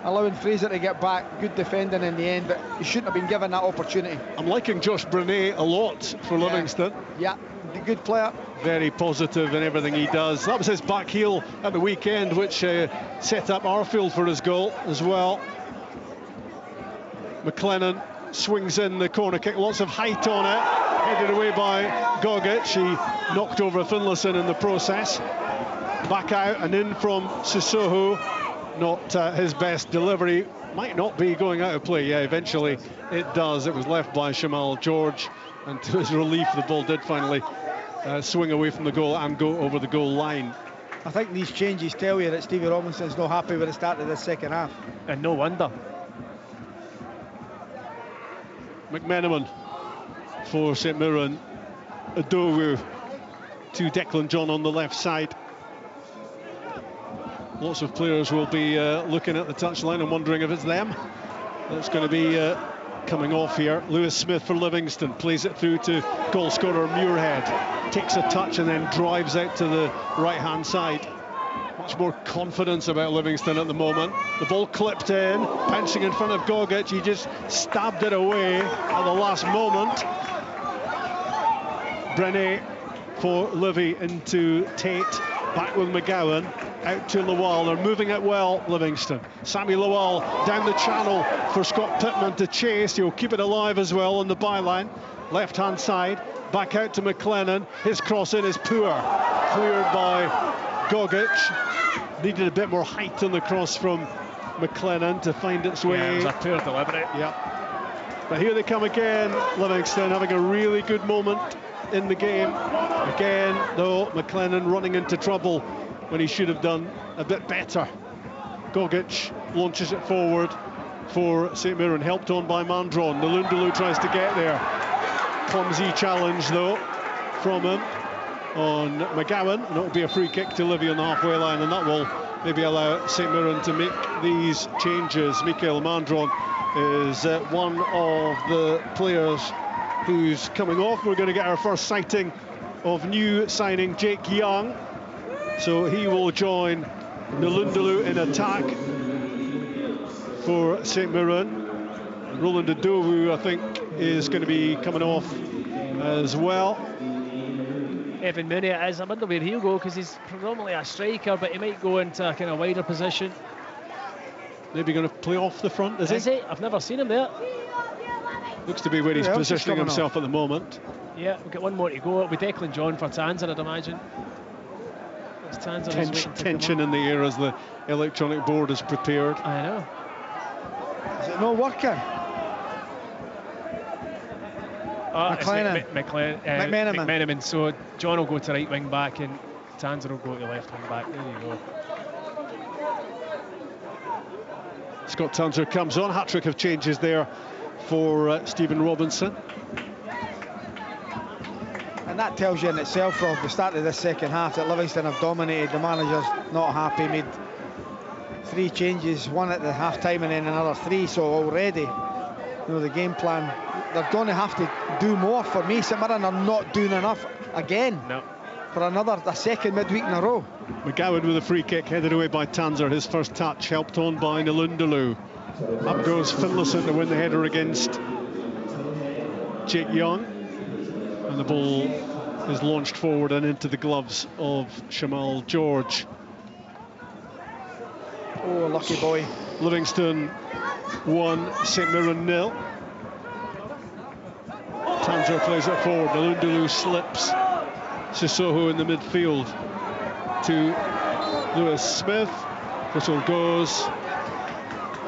allowing Fraser to get back. Good defending in the end, but he shouldn't have been given that opportunity. I'm liking Josh Brené a lot for Livingston. Yeah, good player. Very positive in everything he does. That was his back heel at the weekend, which set up Arfield for his goal as well. McLennan swings in the corner kick, lots of height on it. Headed away by Gogic. He knocked over Finlayson in the process. Back out and in from Sissoko. Not his best delivery. Might not be going out of play. Yeah, eventually it does. It was left by Shamal George, and to his relief, the ball did finally swing away from the goal and go over the goal line. I think these changes tell you that Stevie Robinson's not happy with the start of the second half. And no wonder. McMenamin for St Mirren. Adowu to Declan John on the left side. Lots of players will be looking at the touchline and wondering if it's them. That's going to be coming off here. Lewis Smith for Livingston plays it through to goal scorer Muirhead. Takes a touch and then drives out to the right hand side. Much more confidence about Livingston at the moment. The ball clipped in, pouncing in front of Gogic. He just stabbed it away at the last moment. Brené for Livy into Tate. Back with McGowan. Out to Lawal. They're moving it well, Livingston. Sammy Lawal down the channel for Scott Pittman to chase. He'll keep it alive as well on the byline. Left hand side. Back out to McLennan. His cross in is poor. Cleared by Gogic. Needed a bit more height on the cross from McLennan to find its way. Yeah, it was a poor delivery. Yeah. But here they come again, Livingston having a really good moment in the game. Again, though, McLennan running into trouble when he should have done a bit better. Gogic launches it forward for St Mirren, helped on by Mandron. Nalundulu tries to get there. Clumsy challenge, though, from him on McGowan, and it'll be a free kick to Livy on the halfway line, and that will maybe allow St Mirren to make these changes. Mikael Mandron is one of the players who's coming off. We're going to get our first sighting of new signing Jake Young, so he will join Nalundulu in attack for St Mirren. Roland Adovu, I think, is going to be coming off as well. Evan Mooney, it is. I wonder where he'll go, because he's predominantly a striker, but he might go into a kind of wider position. Maybe going to play off the front, is he? I've never seen him there. Looks to be where he's positioning himself at the moment. Yeah, we've got one more to go. It'll be Declan John for Tanser, I'd imagine. Tension in the air as the electronic board is prepared. I know. Is it not working? McMenamin. So John will go to right wing back and Tanser will go to left wing back. There you go. Scott Tanser comes on. Hat-trick of changes there for Stephen Robinson. And that tells you in itself, Rob, the start of this second half, that Livingston have dominated. The manager's not happy, made 3 changes, 1 at the half-time and then another 3. So already, you know, the game plan, they're going to have to do more. For me, St Mirren are not doing enough again. No. For a second midweek in a row. McGowan with a free kick headed away by Tanser. His first touch helped on by Nalundulu. Up goes Finlayson to win the header against Jake Young. And the ball is launched forward and into the gloves of Shamal George. Oh, lucky boy. Livingston 1, St Mirren 0. Tanser plays it forward. Nalundulu slips. Sissoko in the midfield to Lewis Smith. Whistle goes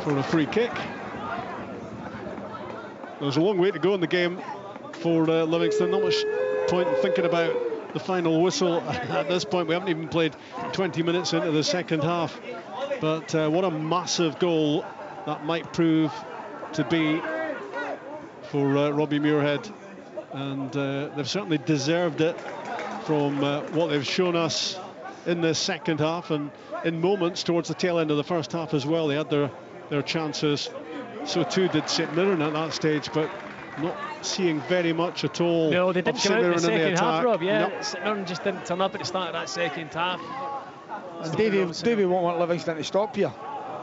for a free kick. There's a long way to go in the game for Livingston. Not much point in thinking about the final whistle at this point. We haven't even played 20 minutes into the second half. But what a massive goal that might prove to be for Robbie Muirhead. And they've certainly deserved it from what they've shown us in this second half, and in moments towards the tail end of the first half as well. They had their chances. So too did St Mirren at that stage, but not seeing very much at all. No, they didn't come out in the second half, Rob. Yeah, nope. St Mirren just didn't turn up at the start of that second half. And Davey won't want Livingston to stop here.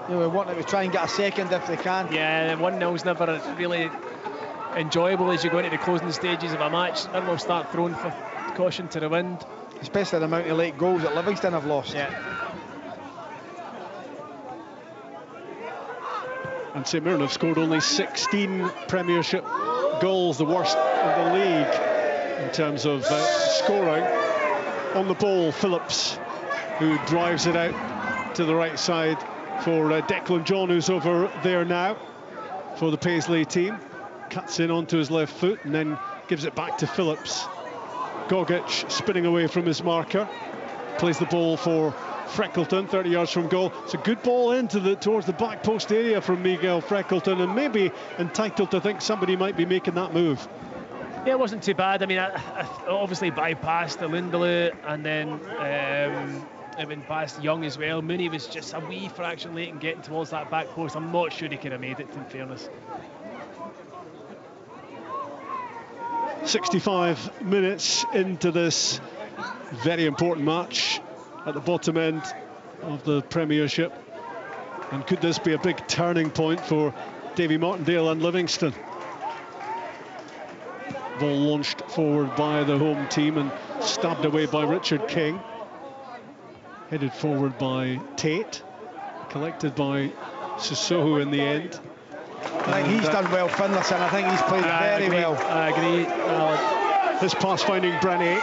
You know, we want them to try and get a second if they can. Yeah, 1-0's never really enjoyable as you go into the closing stages of a match. Then we'll start throwing for caution to the wind. Especially the amount of late goals that Livingston have lost. Yeah. And St Mirren have scored only 16 Premiership goals, the worst in the league in terms of scoring. On the ball, Phillips, who drives it out to the right side for Declan John, who's over there now for the Paisley team. Cuts in onto his left foot and then gives it back to Phillips. Gogic spinning away from his marker. Plays the ball for Freckleton, 30 yards from goal. It's a good ball towards the back post area from Miguel Freckleton, and maybe entitled to think somebody might be making that move. Yeah, it wasn't too bad. I mean, I obviously bypassed Nalundulu, and then it went past Young as well. Mooney was just a wee fraction late in getting towards that back post. I'm not sure he could have made it, in fairness. 65 minutes into this very important match at the bottom end of the Premiership. And could this be a big turning point for Davy Martindale and Livingston? Ball launched forward by the home team and stabbed away by Richard King. Headed forward by Tate. Collected by Sissoko in the end. I think he's done well, Finlayson. I think he's played very well. I agree. This pass finding Brenny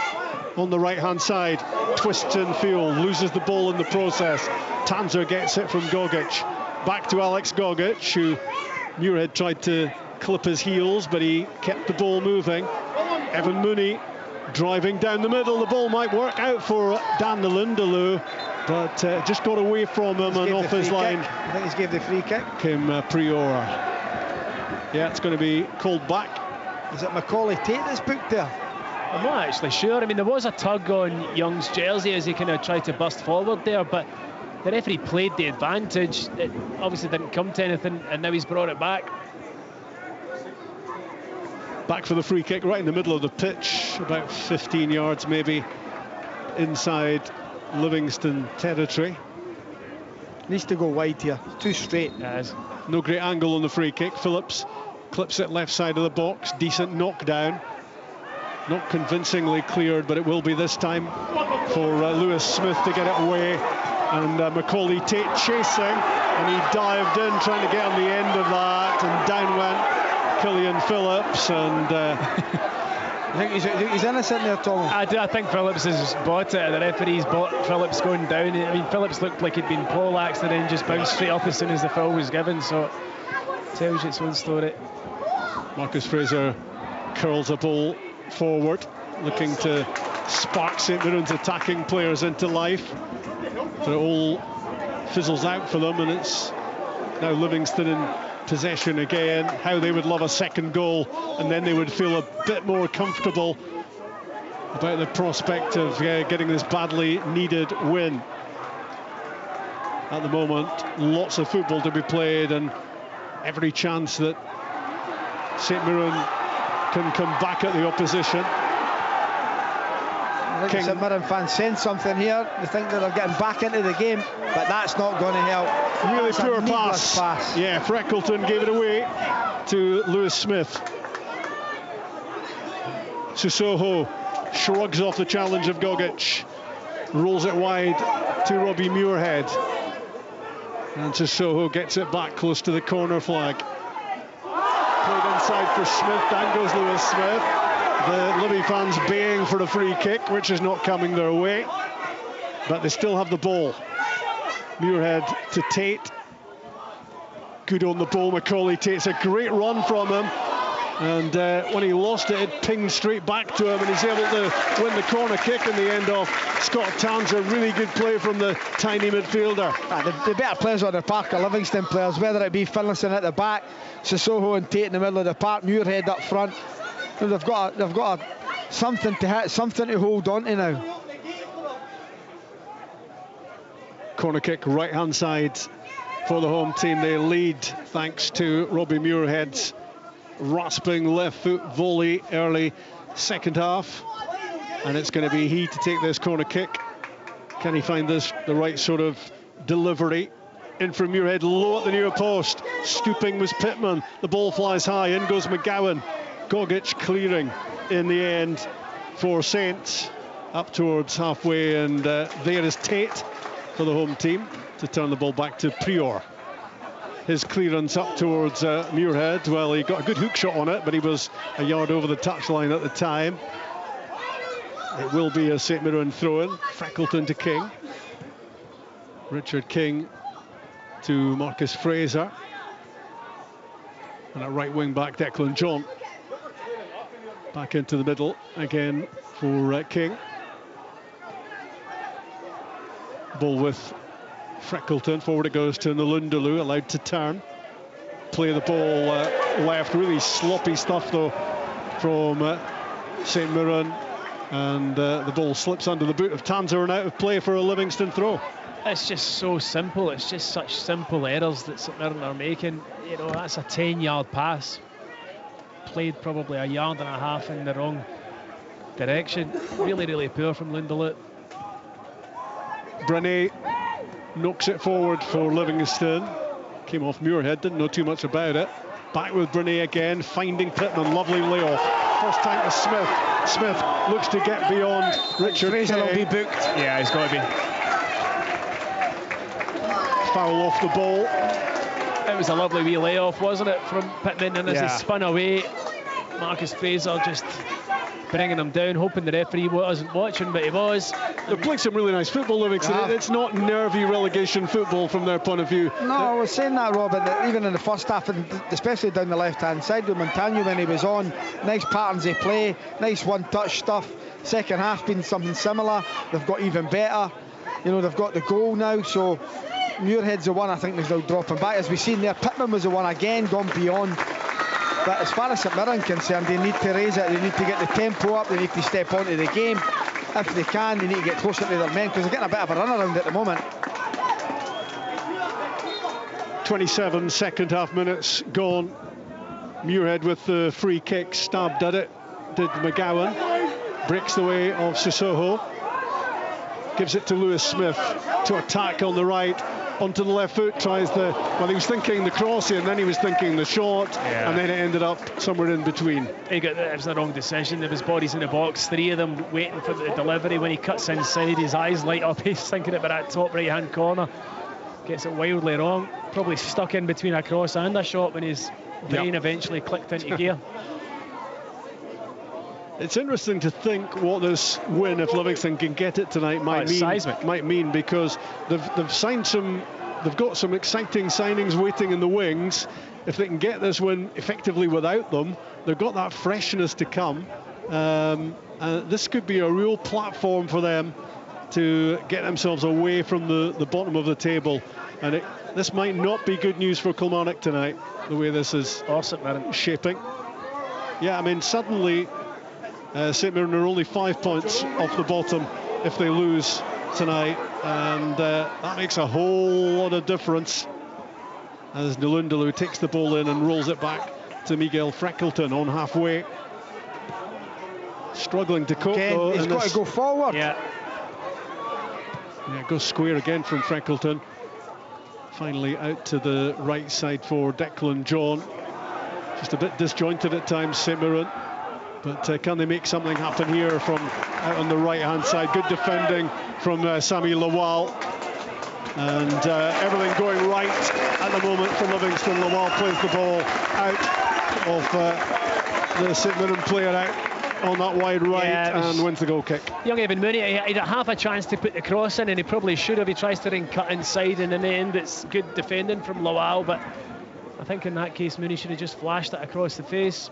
on the right-hand side. Twists in field, loses the ball in the process. Tanser gets it from Gogic. back to Alex Gogic, who Muirhead tried to clip his heels, but he kept the ball moving. Evan Mooney driving down the middle. The ball might work out for Dan Lindaloo, but just got away from him and off his line. I think he's gave the free kick. Came Prior. Yeah, it's going to be called back. Is it Macaulay Tate that's booked there? I'm not actually sure. I mean, there was a tug on Young's jersey as he kind of tried to burst forward there, but the referee played the advantage. It obviously didn't come to anything, and now he's brought it back. Back for the free kick right in the middle of the pitch, about 15 yards maybe inside Livingston territory. Needs to go wide here. It's too straight. Yes. No great angle on the free kick. Phillips clips it left side of the box. Decent knockdown. Not convincingly cleared, but it will be this time for Lewis Smith to get it away. And Macaulay Tate chasing, and he dived in trying to get on the end of that, and down went Killian Phillips, and I think he's innocent there, Tom. I think Phillips has bought it. The referee's bought Phillips going down. I mean, Phillips looked like he'd been poleaxed and then just bounced straight up as soon as the foul was given, so it tells you its own story. Marcus Fraser curls a ball forward, looking to spark St Mirren's attacking players into life. But it all fizzles out for them, and it's now Livingston in possession again. How they would love a second goal, and then they would feel a bit more comfortable about the prospect of getting this badly needed win. At the moment, lots of football to be played, and every chance that St Mirren can come back at the opposition. I think St Mirren fans sense something here. They think that they're getting back into the game, but that's not going to help. Really That's poor a needless pass. Yeah, Freckleton gave it away to Lewis Smith. Sissoko shrugs off the challenge of Gogic, rolls it wide to Robbie Muirhead, and Sissoko gets it back close to the corner flag. Played inside for Smith. Down goes Lewis Smith. The Livy fans baying for a free kick, which is not coming their way, but they still have the ball. Muirhead to Tate. Good on the ball, Macaulay Tate's a great run from him, and when he lost it, it pinged straight back to him, and he's able to win the corner kick in the end of Scott Tanser. Really good play from the tiny midfielder. The better players on the park are Livingston players, whether it be Finlayson at the back, Sissoko and Tate in the middle of the park, Muirhead up front. They've got something to hit, something to hold on to now. Corner kick right hand side for the home team. They lead thanks to Robbie Muirhead's rasping left foot volley early second half, and it's going to be he to take this corner kick. Can he find the right sort of delivery? In from Muirhead, low at the near post. Scooping was Pittman. The ball flies high. In goes McGowan. Gogic clearing in the end for Saints up towards halfway, and there is Tate for the home team to turn the ball back to Prior. His clearance up towards Muirhead. Well, he got a good hook shot on it, but he was a yard over the touchline at the time. It will be a St Mirren throw-in. Freckleton to King. Richard King to Marcus Fraser. And at right wing back, Declan John. Back into the middle again for King. Ball with Freckleton. Forward it goes to Nalundaloo, allowed to turn. Play the ball left. Really sloppy stuff though from St Mirren. And the ball slips under the boot of Tanser and out of play for a Livingston throw. It's just so simple. It's just such simple errors that St Mirren are making. You know, that's a 10-yard pass. Played probably a yard and a half in the wrong direction. Really, really poor from Lindaloo. Brené knocks it forward for Livingston. Came off Muirhead, didn't know too much about it. Back with Brené again, finding Pittman. Lovely layoff. First time to Smith. Smith looks to get beyond Richard Fraser will be booked. Yeah, he's got to be. Foul off the ball. It was a lovely wee layoff, wasn't it, from Pittman? And as he spun away, Marcus Fraser just bringing him down, hoping the referee wasn't watching, but he was. They're playing some really nice football, Livingston. It's not nervy relegation football from their point of view. No, I was saying that, Robin, that even in the first half, and especially down the left-hand side with Montagno when he was on, nice patterns of play, nice one-touch stuff. Second half been something similar. They've got even better. You know, they've got the goal now, so Muirhead's the one I think is now dropping back. As we've seen there, Pittman was the one again, gone beyond. But as far as St Mirren concerned, they need to raise it, they need to get the tempo up, they need to step onto the game. If they can, they need to get closer to their men, because they're getting a bit of a run around at the moment. 27 second half minutes gone. Muirhead with the free kick, stabbed at it, did McGowan. Breaks the way of Sissoko. Gives it to Lewis Smith to attack on the right. Onto the left foot, tries the... Well, he was thinking the cross in, then he was thinking the shot, and then it ended up somewhere in between. It was the wrong decision. There was bodies in the box, 3 of them waiting for the delivery. When he cuts inside, his eyes light up. He's thinking about that top right-hand corner. Gets it wildly wrong. Probably stuck in between a cross and a shot when his brain eventually clicked into gear. It's interesting to think what this win, if Livingston can get it tonight, might mean, because they've signed some, they've got some exciting signings waiting in the wings. If they can get this win effectively without them, they've got that freshness to come. And this could be a real platform for them to get themselves away from the bottom of the table. And this might not be good news for Kilmarnock tonight, the way this is shaping. Yeah, I mean, suddenly St Mirren are only 5 points off the bottom if they lose tonight, and that makes a whole lot of difference as Nalundalu takes the ball in and rolls it back to Miguel Freckleton on halfway. Struggling to cope though. He's got to go forward. Yeah, it goes square again from Freckleton. Finally out to the right side for Declan John. Just a bit disjointed at times, St Mirren. But can they make something happen here from out on the right-hand side? Good defending from Sami Lawal. And everything going right at the moment for Livingston. Lawal plays the ball out of the St Mirren player out on that wide right and wins the goal kick. Young Evan Mooney, he had half a chance to put the cross in, and he probably should have. He tries to then cut inside, and in the end it's good defending from Lawal. But I think in that case Mooney should have just flashed it across the face.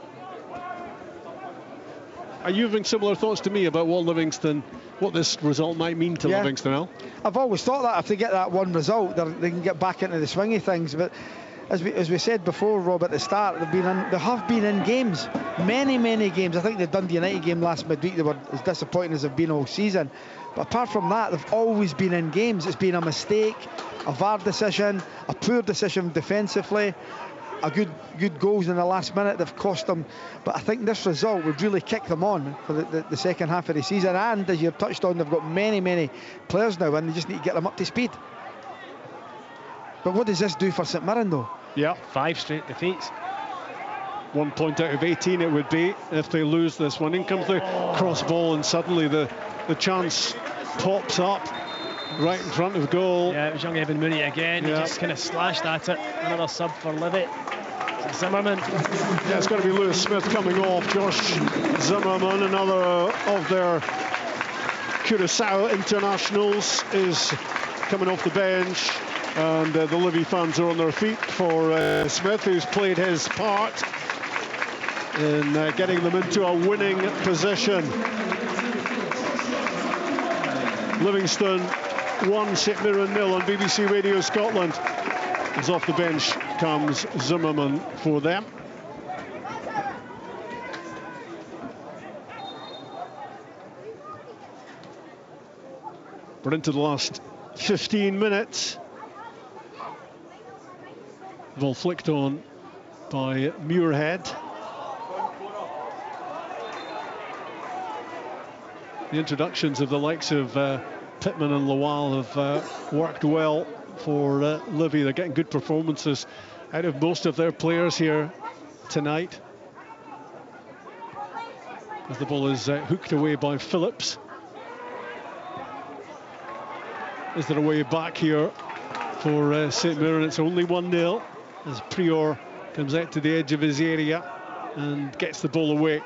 Are you having similar thoughts to me about what this result might mean to Livingston, Al? I've always thought that if they get that one result, they can get back into the swing of things. But as we said before, Rob, at the start, they have been in games, many games. I think the Dundee United game last midweek, they were as disappointing as they've been all season. But apart from that, they've always been in games. It's been a mistake, a VAR decision, a poor decision defensively, a good goals in the last minute they've cost them. But I think this result would really kick them on for the second half of the season. And as you've touched on, they've got many players now, and they just need to get them up to speed. But what does this do for St Mirren though? Yeah, 5 straight defeats. 1 point out of 18 it would be if they lose this one. In comes the cross ball, and suddenly the chance pops up right in front of goal. Yeah, it was young Evan Mooney again. He just kind of slashed at it. Another sub for Livy. Zimmerman. Yeah, it's got to be Lewis Smith coming off. Josh Zimmerman, another of their Curaçao internationals, is coming off the bench. And the Livy fans are on their feet for Smith, who's played his part in getting them into a winning position. Livingston 1, St Mirren 0 on BBC Radio Scotland. As off the bench comes Zimmerman for them. We're into the last 15 minutes. Ball flicked on by Muirhead. The introductions of the likes of Pittman and Lawal have worked well for Livy. They're getting good performances out of most of their players here tonight. As the ball is hooked away by Phillips. Is there a way back here for St Mirren? It's only 1-0 as Prior comes out to the edge of his area and gets the ball away.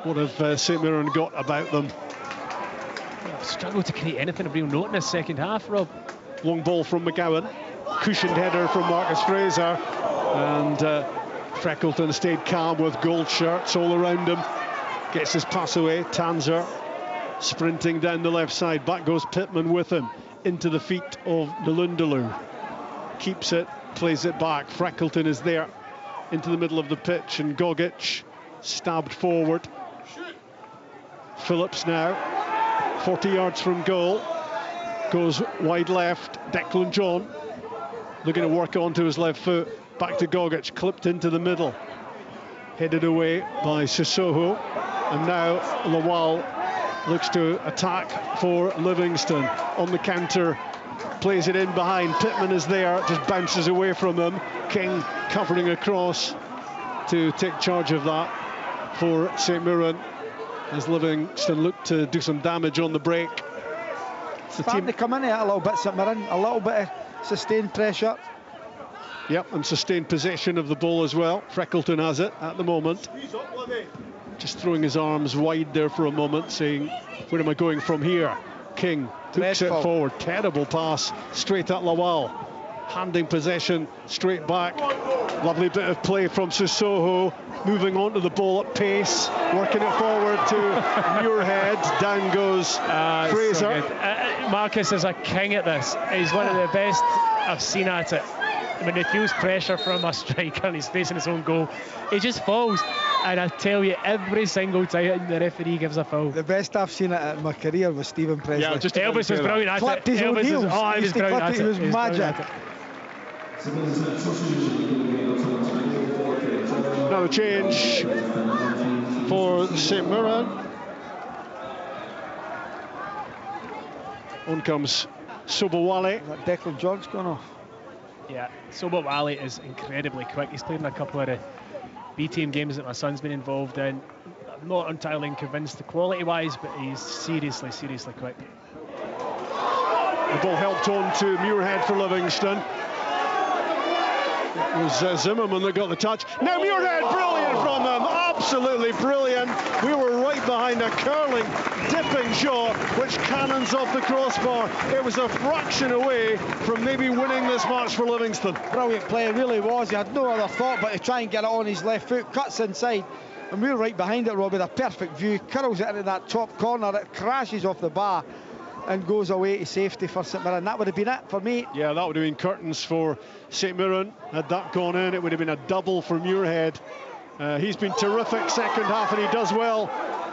What have St Mirren got about them? I've struggled to create anything of real note in this second half, Rob. Long ball from McGowan. Cushioned header from Marcus Fraser. And Freckleton stayed calm with gold shirts all around him. Gets his pass away. Tanzer sprinting down the left side. Back goes Pittman with him. Into the feet of Nalundalu. Keeps it, plays it back. Freckleton is there into the middle of the pitch, and Gogic stabbed forward. Phillips now, 40 yards from goal. Goes wide left. Declan John looking to work onto his left foot. Back to Gogic, clipped into the middle. Headed away by Sissoko. And now Lawal looks to attack for Livingston. On the counter, plays it in behind. Pittman is there, just bounces away from him. King covering across to take charge of that for St Mirren, as Livingston look to do some damage on the break. It's starting to come in here a little bit, St Mirren. A little bit of sustained pressure. Yep, and sustained possession of the ball as well. Freckleton has it at the moment. Just throwing his arms wide there for a moment, saying, where am I going from here? King hooks it forward. Terrible pass straight at Lawal. Handing possession straight back. Lovely bit of play from Sissoko. Moving on to the ball at pace. Working it forward to Muirhead. Down goes Fraser. So Marcus is a king at this. He's one of the best I've seen at it. When he feels pressure from a striker and he's facing his own goal, he just falls. And I tell you, every single time the referee gives a foul. The best I've seen it in my career was Stephen Presley. Yeah, just Elvis was brilliant at it. Clapped his own heels. He was brilliant at it. He was magic. Another change for St Mirren. On comes Sobowale. Declan John's gone off. Yeah, Sobowale is incredibly quick. He's played in a couple of the B-team games that my son's been involved in. I'm not entirely convinced the quality-wise, but he's seriously, seriously quick. The ball helped on to Muirhead for Livingston. It was Zimmerman that got the touch. Now Muirhead, brilliant from them, absolutely brilliant. We were right behind a curling, dipping shot, which cannons off the crossbar. It was a fraction away from maybe winning this match for Livingston. Brilliant play, it really was. He had no other thought but to try and get it on his left foot, cuts inside, and we were right behind it, Rob, with a perfect view, curls it into that top corner, it crashes off the bar and goes away to safety for St Mirren. That would have been it for me. Yeah, that would have been curtains for St Mirren. Had that gone in, it would have been a double for Muirhead. He's been terrific second half, and he does well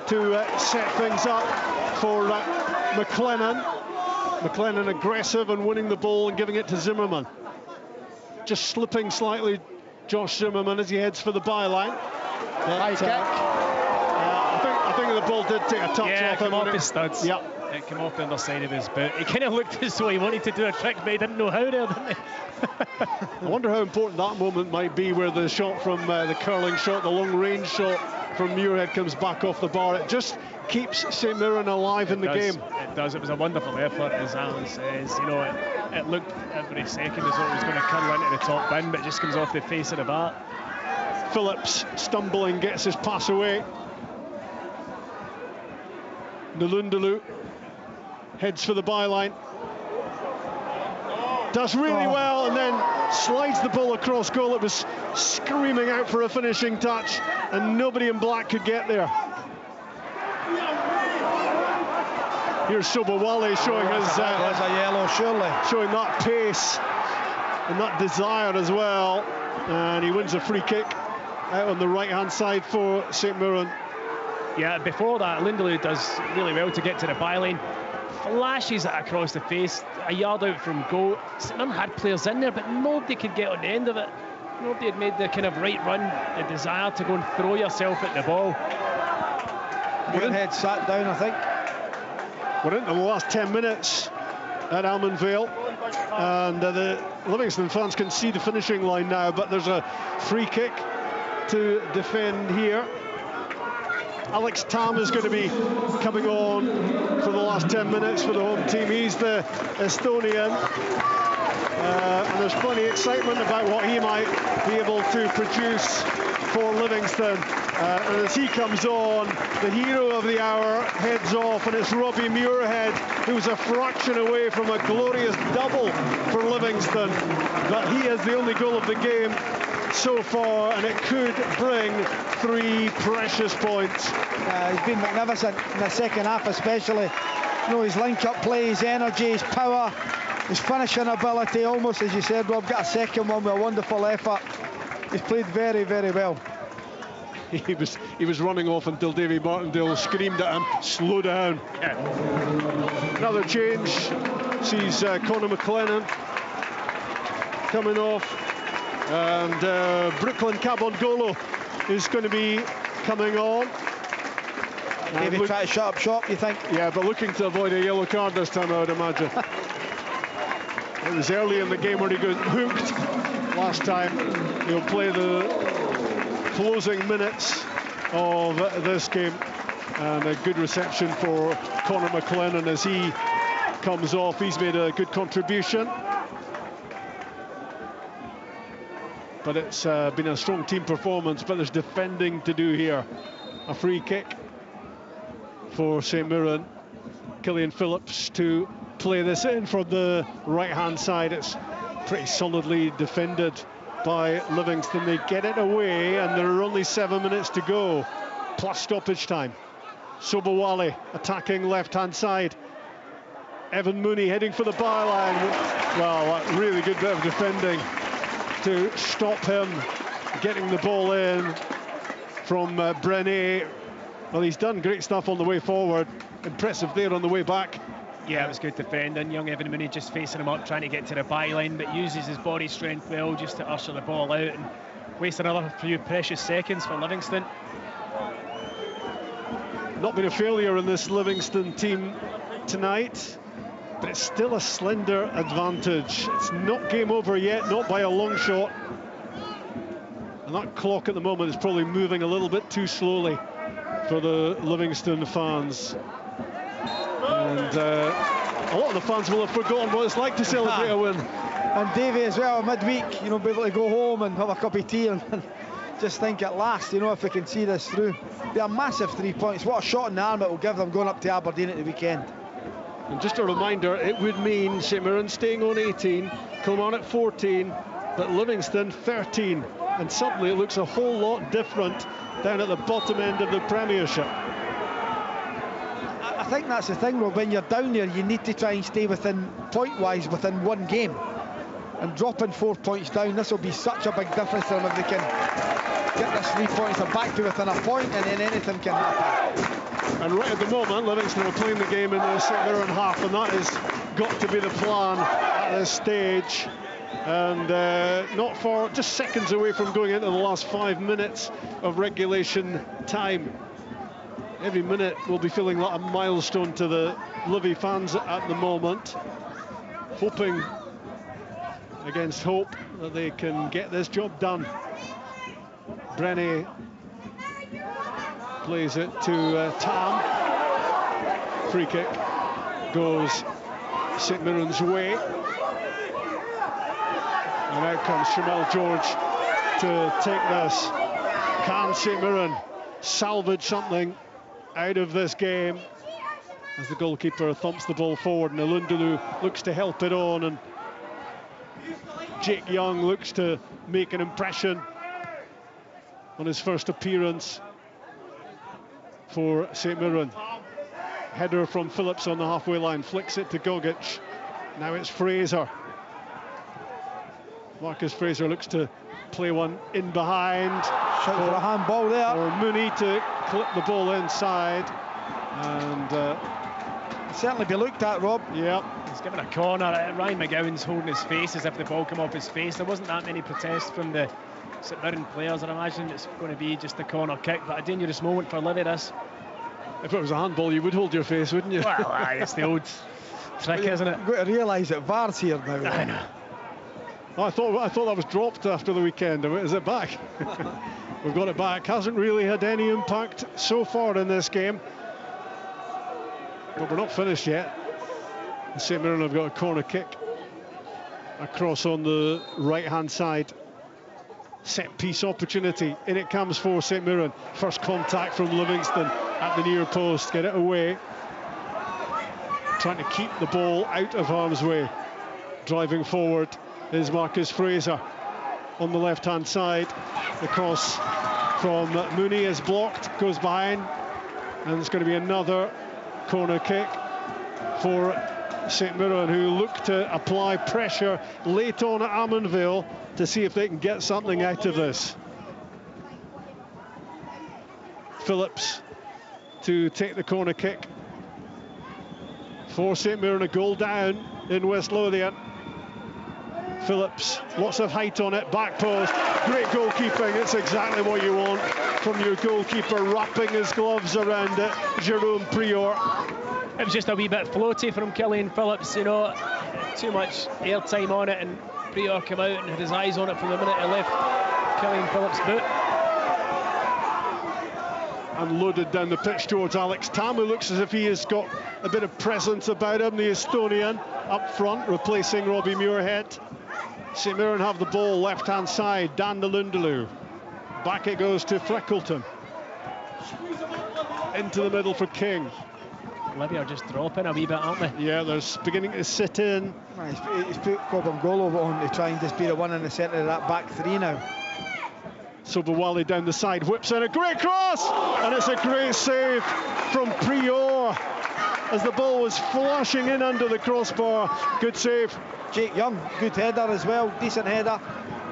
to set things up for McLennan. McLennan aggressive and winning the ball and giving it to Zimmerman. Just slipping slightly, Josh Zimmerman, as he heads for the byline. High kick. I think the ball did take a touch off him. Off his studs. Yep. It came off the underside of his boot. He kind of looked as though he wanted to do a trick, but he didn't know how there, didn't he? I wonder how important that moment might be, where the shot from the curling shot, the long-range shot from Muirhead comes back off the bar. It just keeps St Mirren alive in the game. It does. It was a wonderful effort, as Alan says. You know, it looked every second as though it was going to curl into the top bin, but it just comes off the face of the bar. Phillips stumbling, gets his pass away. Nalundalu heads for the byline. Does really well, and then slides the ball across goal. It was screaming out for a finishing touch, and nobody in black could get there. Here's Sobowale showing his there's a yellow, surely. Showing that pace and that desire as well. And he wins a free kick out on the right-hand side for St Mirren. Yeah, before that, Lindelöf does really well to get to the byline. Flashes it across the face, a yard out from goal. St Mirren had players in there, but nobody could get on the end of it. Nobody had made the kind of right run, the desire to go and throw yourself at the ball. Muirhead sat down, I think. We're into the last 10 minutes at Almondvale, and the Livingston fans can see the finishing line now, but there's a free kick to defend here. Alex Tam is going to be coming on for the last 10 minutes for the home team. He's the Estonian, and there's plenty of excitement about what he might be able to produce for Livingston And as he comes on, the hero of the hour heads off, and it's Robbie Muirhead, who's a fraction away from a glorious double for Livingston. But he is the only goal of the game so far, and it could bring 3 precious points. He's been magnificent in the second half, especially. You know, his link-up play, his energy, his power, his finishing ability. Almost, as you said, Rob, got a second one with a wonderful effort. He's played very, very well. He was running off until Davy Martindale screamed at him, "Slow down." Yeah. Another change sees Conor McLennan coming off, and Brooklyn Cabongolo is going to be coming on. Maybe try to shut up shop, you think? Yeah, but looking to avoid a yellow card this time, I would imagine. It was early in the game where he got hooked last time. He'll play the closing minutes of this game, and a good reception for Conor McLennan as he comes off. He's made a good contribution, but it's been a strong team performance. But there's defending to do here. A free kick for St Mirren. Killian Phillips to play this in from the right-hand side. It's pretty solidly defended by Livingston. They get it away, and there are only 7 minutes to go, plus stoppage time. Sobowale attacking left-hand side. Evan Mooney heading for the byline. Well, a really good bit of defending to stop him getting the ball in from Brené. Well, he's done great stuff on the way forward. Impressive there on the way back. Yeah, it was good defending. Young Evan Mooney just facing him up, trying to get to the byline, but uses his body strength well just to usher the ball out and waste another few precious seconds for Livingston. Not been a failure in this Livingston team tonight, but it's still a slender advantage. It's not game over yet, not by a long shot. And that clock at the moment is probably moving a little bit too slowly for the Livingston fans. And a lot of the fans will have forgotten what it's like to celebrate a win. And Davey as well, midweek, you know, be able to go home and have a cup of tea and just think at last, you know, if we can see this through. Be a massive 3 points. What a shot in the arm it will give them going up to Aberdeen at the weekend. And just a reminder, it would mean St Mirren staying on 18, Kilmarnock 14, but Livingston 13. And suddenly it looks a whole lot different down at the bottom end of the Premiership. I think that's the thing, Rob. When you're down there, you need to try and stay within, point-wise, within one game. And dropping 4 points down, this will be such a big difference to them if they can get this 3 points back to within a point, and then anything can happen. And right at the moment, Livingston are playing the game in the St Mirren half, and that has got to be the plan at this stage. And not far, just seconds away from going into the last 5 minutes of regulation time. Every minute will be feeling like a milestone to the Livy fans at the moment, hoping against hope that they can get this job done. Brené plays it to Tam. Free kick goes St Mirren's way. And out comes Shamel George to take this. Can St Mirren salvage something out of this game? As the goalkeeper thumps the ball forward, and Elundulu looks to help it on, and Jake Young looks to make an impression on his first appearance for St Mirren. Header from Phillips on the halfway line, flicks it to Gogic. Now it's Fraser. Marcus Fraser looks to play one in behind. Shout for a handball there. Or Mooney to clip the ball inside. And certainly be looked at, Rob. Yeah. He's given a corner. Ryan McGowan's holding his face as if the ball came off his face. There wasn't that many protests from the St Mirren players. I imagine it's going to be just a corner kick, but a dangerous moment for Livy, this. If it was a handball, you would hold your face, wouldn't you? Well, it's the old trick, isn't it? You've got to realise that VAR's here now. I know. I thought that was dropped after the weekend. Is it back? We've got it back. Hasn't really had any impact so far in this game. But we're not finished yet. St Mirren have got a corner kick across on the right-hand side. set-piece opportunity. In it comes for St Mirren. First contact from Livingston at the near post. Get it away. Trying to keep the ball out of harm's way. Driving forward is Marcus Fraser on the left-hand side. The cross from Mooney is blocked, goes behind, and it's going to be another corner kick for St Mirren, who look to apply pressure late on at Almondvale to see if they can get something out of this. Phillips to take the corner kick for St Mirren, a goal down in West Lothian. Phillips, lots of height on it, back post, great goalkeeping. It's exactly what you want from your goalkeeper, wrapping his gloves around it. Jerome Prior. It was just a wee bit floaty from Killian Phillips, you know, too much airtime on it, and Prior came out and had his eyes on it from the minute he left Killian Phillips' boot. And loaded down the pitch towards Alex Tam, who looks as if he has got a bit of presence about him, the Estonian, up front, replacing Robbie Muirhead. St Mirren have the ball, left-hand side, Dan Delundaloo. Back it goes to Freckleton. Into the middle for King. Libby are just dropping a wee bit, aren't they? Yeah, they're beginning to sit in. He's put Cobham-Golo on to try and just be the one in the centre of that back three now. Sobowale down the side, whips in a great cross, and it's a great save from Prior as the ball was flashing in under the crossbar. Good save. Jake Young, good header as well, decent header,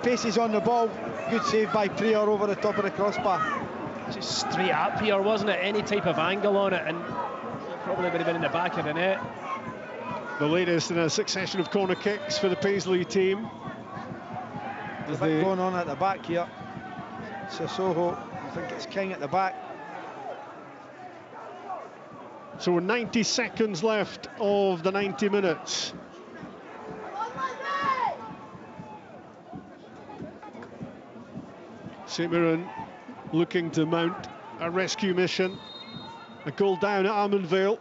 paces on the ball, good save by Prior over the top of the crossbar. Just straight up here, wasn't it? Any type of angle on it, and probably would have been in the back of the net. The latest in a succession of corner kicks for the Paisley team. There's a bit going on at the back here. Sissoko, I think it's King at the back. So we're 90 seconds left of the 90 minutes. St Mirren looking to mount a rescue mission. A goal down at Almondvale.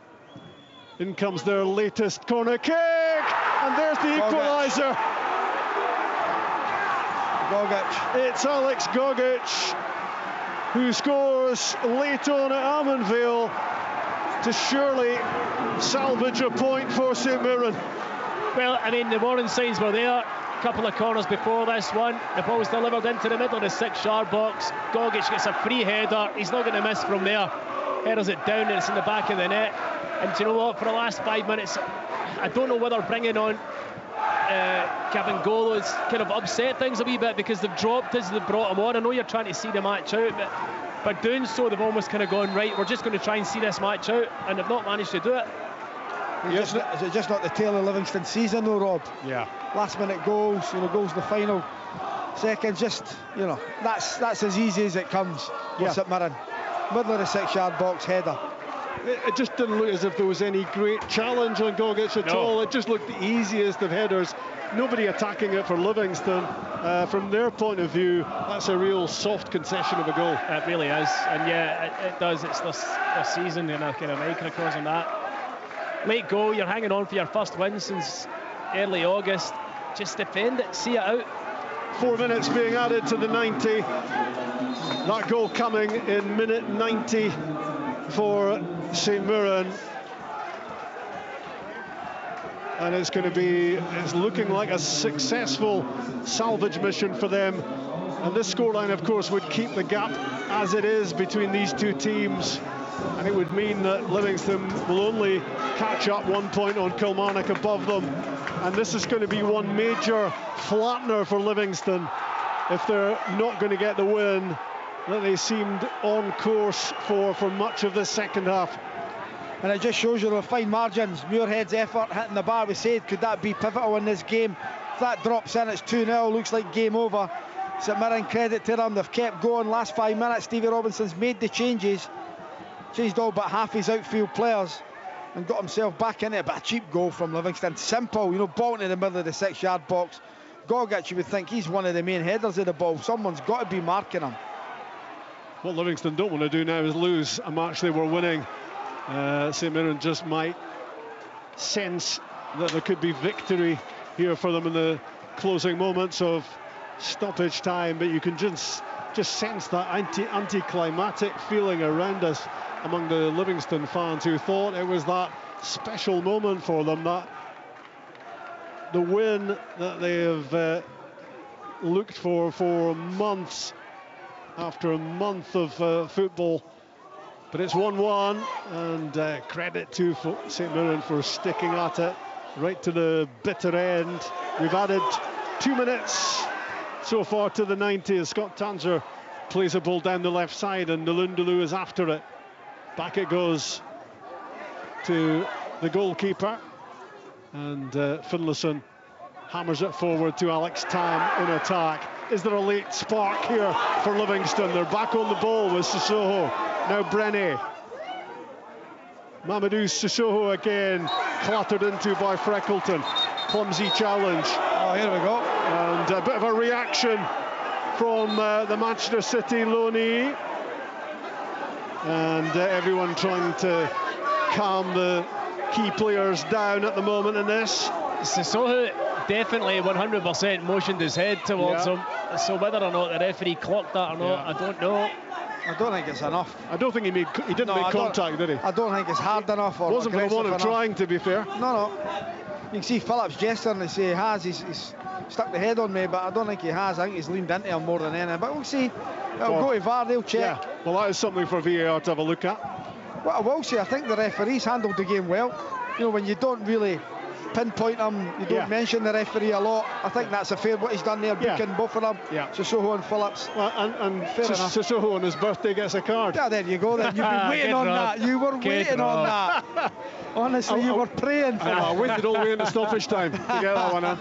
In comes their latest corner kick, and there's the equaliser. Gogic. It's Alex Gogic who scores late on at Almondvale to surely salvage a point for St Mirren. Well, I mean, the warning signs were there. A couple of corners before this one. The ball's delivered into the middle of the 6-yard box. Gogic gets a free header. He's not going to miss from there. Headers it down and it's in the back of the net. And do you know what? For the last 5 minutes, I don't know whether bringing on Cobham-Golo has kind of upset things a wee bit because they've dropped as they've brought him on. I know you're trying to see the match out, but by doing so, they've almost kind of gone, right, we're just going to try and see this match out, and they've not managed to do it. Is it just not the tail of Livingston season though, Rob? Yeah. Last minute goals, goals in the final seconds, just, that's as easy as it comes. Yeah. St Mirren. Middle of the 6-yard box, header. It just didn't look as if there was any great challenge on Gogic at all. It just looked the easiest of headers. Nobody attacking it for Livingston. From their point of view, that's a real soft concession of a goal. It really is, and yeah, it does. It's this season, and a kind of microcosm that. Late goal, you're hanging on for your first win since early August. Just defend it, see it out. 4 minutes being added to the 90. That goal coming in minute 90 for St Mirren. And it's looking like a successful salvage mission for them. And this scoreline, of course, would keep the gap as it is between these two teams. And it would mean that Livingston will only catch up 1 point on Kilmarnock above them. And this is going to be one major flattener for Livingston if they're not going to get the win that they seemed on course for much of the second half. And it just shows you the fine margins. Muirhead's effort hitting the bar, we said, could that be pivotal in this game? If that drops in, it's 2-0, looks like game over. St Mirren, credit to them, they've kept going. Last 5 minutes, Stevie Robinson's made the changes. Changed all but half his outfield players and got himself back in it. But a cheap goal from Livingston. Simple, ball into the middle of the 6-yard box. Gogic, you would think he's one of the main headers of the ball. Someone's got to be marking him. What Livingston don't want to do now is lose a match they were winning. St Mirren just might sense that there could be victory here for them in the closing moments of stoppage time, but you can just sense that anticlimactic feeling around us among the Livingston fans who thought it was that special moment for them, that the win that they have looked for months after a month of football. But it's 1-1, and credit to St Mirren for sticking at it right to the bitter end. We've added 2 minutes so far to the 90 as Scott Tanser plays a ball down the left side, and Nalundulu is after it. Back it goes to the goalkeeper, and Finlayson hammers it forward to Alex Tam in attack. Is there a late spark here for Livingston? They're back on the ball with Sissoko. Now Brenny. Mamadou Sissoko again, clattered into by Freckleton. Clumsy challenge. Oh, here we go. And a bit of a reaction from the Manchester City loanee. And everyone trying to calm the key players down at the moment in this. Sissoko definitely 100% motioned his head towards him. So whether or not the referee clocked that or not, I don't know. I don't think it's enough. I don't think he didn't make contact, did he? I don't think it's hard enough or wasn't for the one of trying, to be fair. No. You can see Phillips gesturing to say he has. He's stuck the head on me, but I don't think he has. I think he's leaned into him more than anything. But we'll see. It'll go to VAR, they'll check. Yeah. Well, that is something for VAR to have a look at. What I will say, I think the referees handled the game well. You know, when you don't really pinpoint them, you don't mention the referee a lot. I think that's a fair what he's done there, booking both of them, Sissoko and Phillips. Well, and Sissoko on his birthday gets a card. Yeah, there you go then. You've been waiting on that. You were waiting on that. Honestly, you were praying for that. I waited all the way into stoppage time to get that one in.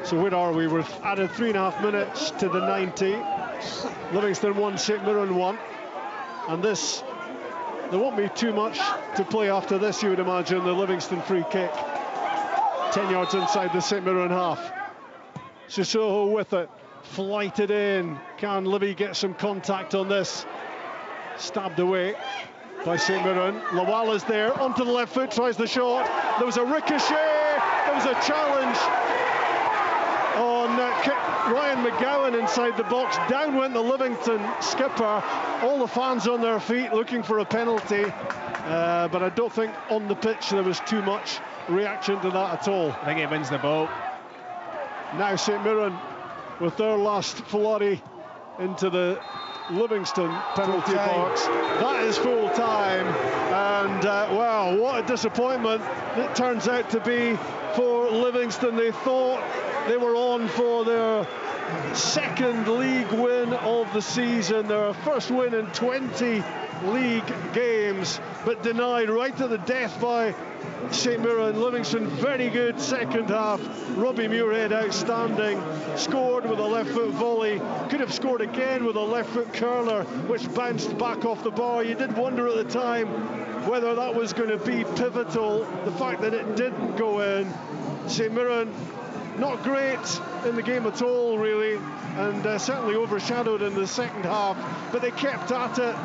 So where are we? We've added 3.5 minutes to the 90. Livingston 1, St Mirren 1. And this, there won't be too much to play after this, you would imagine. The Livingston free kick, 10 yards inside the St Mirren half. Sissoko with it, flighted in. Can Livy get some contact on this? Stabbed away by St Mirren. Lawal is there, onto the left foot, tries the shot. There was a ricochet, there was a challenge on Ryan McGowan inside the box. Down went the Livingston skipper. All the fans on their feet looking for a penalty, but I don't think on the pitch there was too much reaction to that at all. I think he wins the ball. Now St Mirren with their last flurry into the Livingston penalty box. That is full time, and wow, what a disappointment it turns out to be for Livingston. They thought they were on for their second league win of the season, their first win in 20 league games, but denied right to the death by St Mirren. Livingston very good second half. Robbie Muirhead outstanding, scored with a left foot volley, could have scored again with a left foot curler which bounced back off the bar. You did wonder at the time whether that was going to be pivotal. The fact that it didn't go in. St Mirren not great in the game at all really, and certainly overshadowed in the second half, but they kept at it,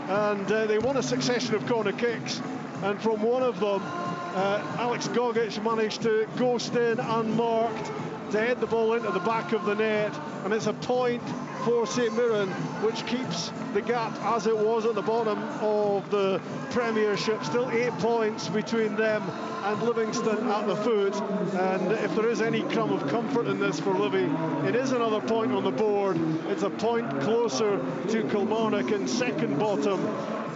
and they won a succession of corner kicks, and from one of them Alex Gogic managed to ghost in unmarked to head the ball into the back of the net, and it's a point for St Mirren, which keeps the gap as it was at the bottom of the Premiership. Still 8 points between them and Livingston at the foot, and if there is any crumb of comfort in this for Livy, it is another point on the board. It's a point closer to Kilmarnock in second bottom,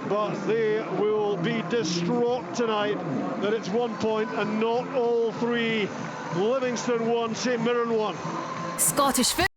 but they will be distraught tonight that it's 1 point and not all three. Livingston 1, St Mirren 1. Scottish football.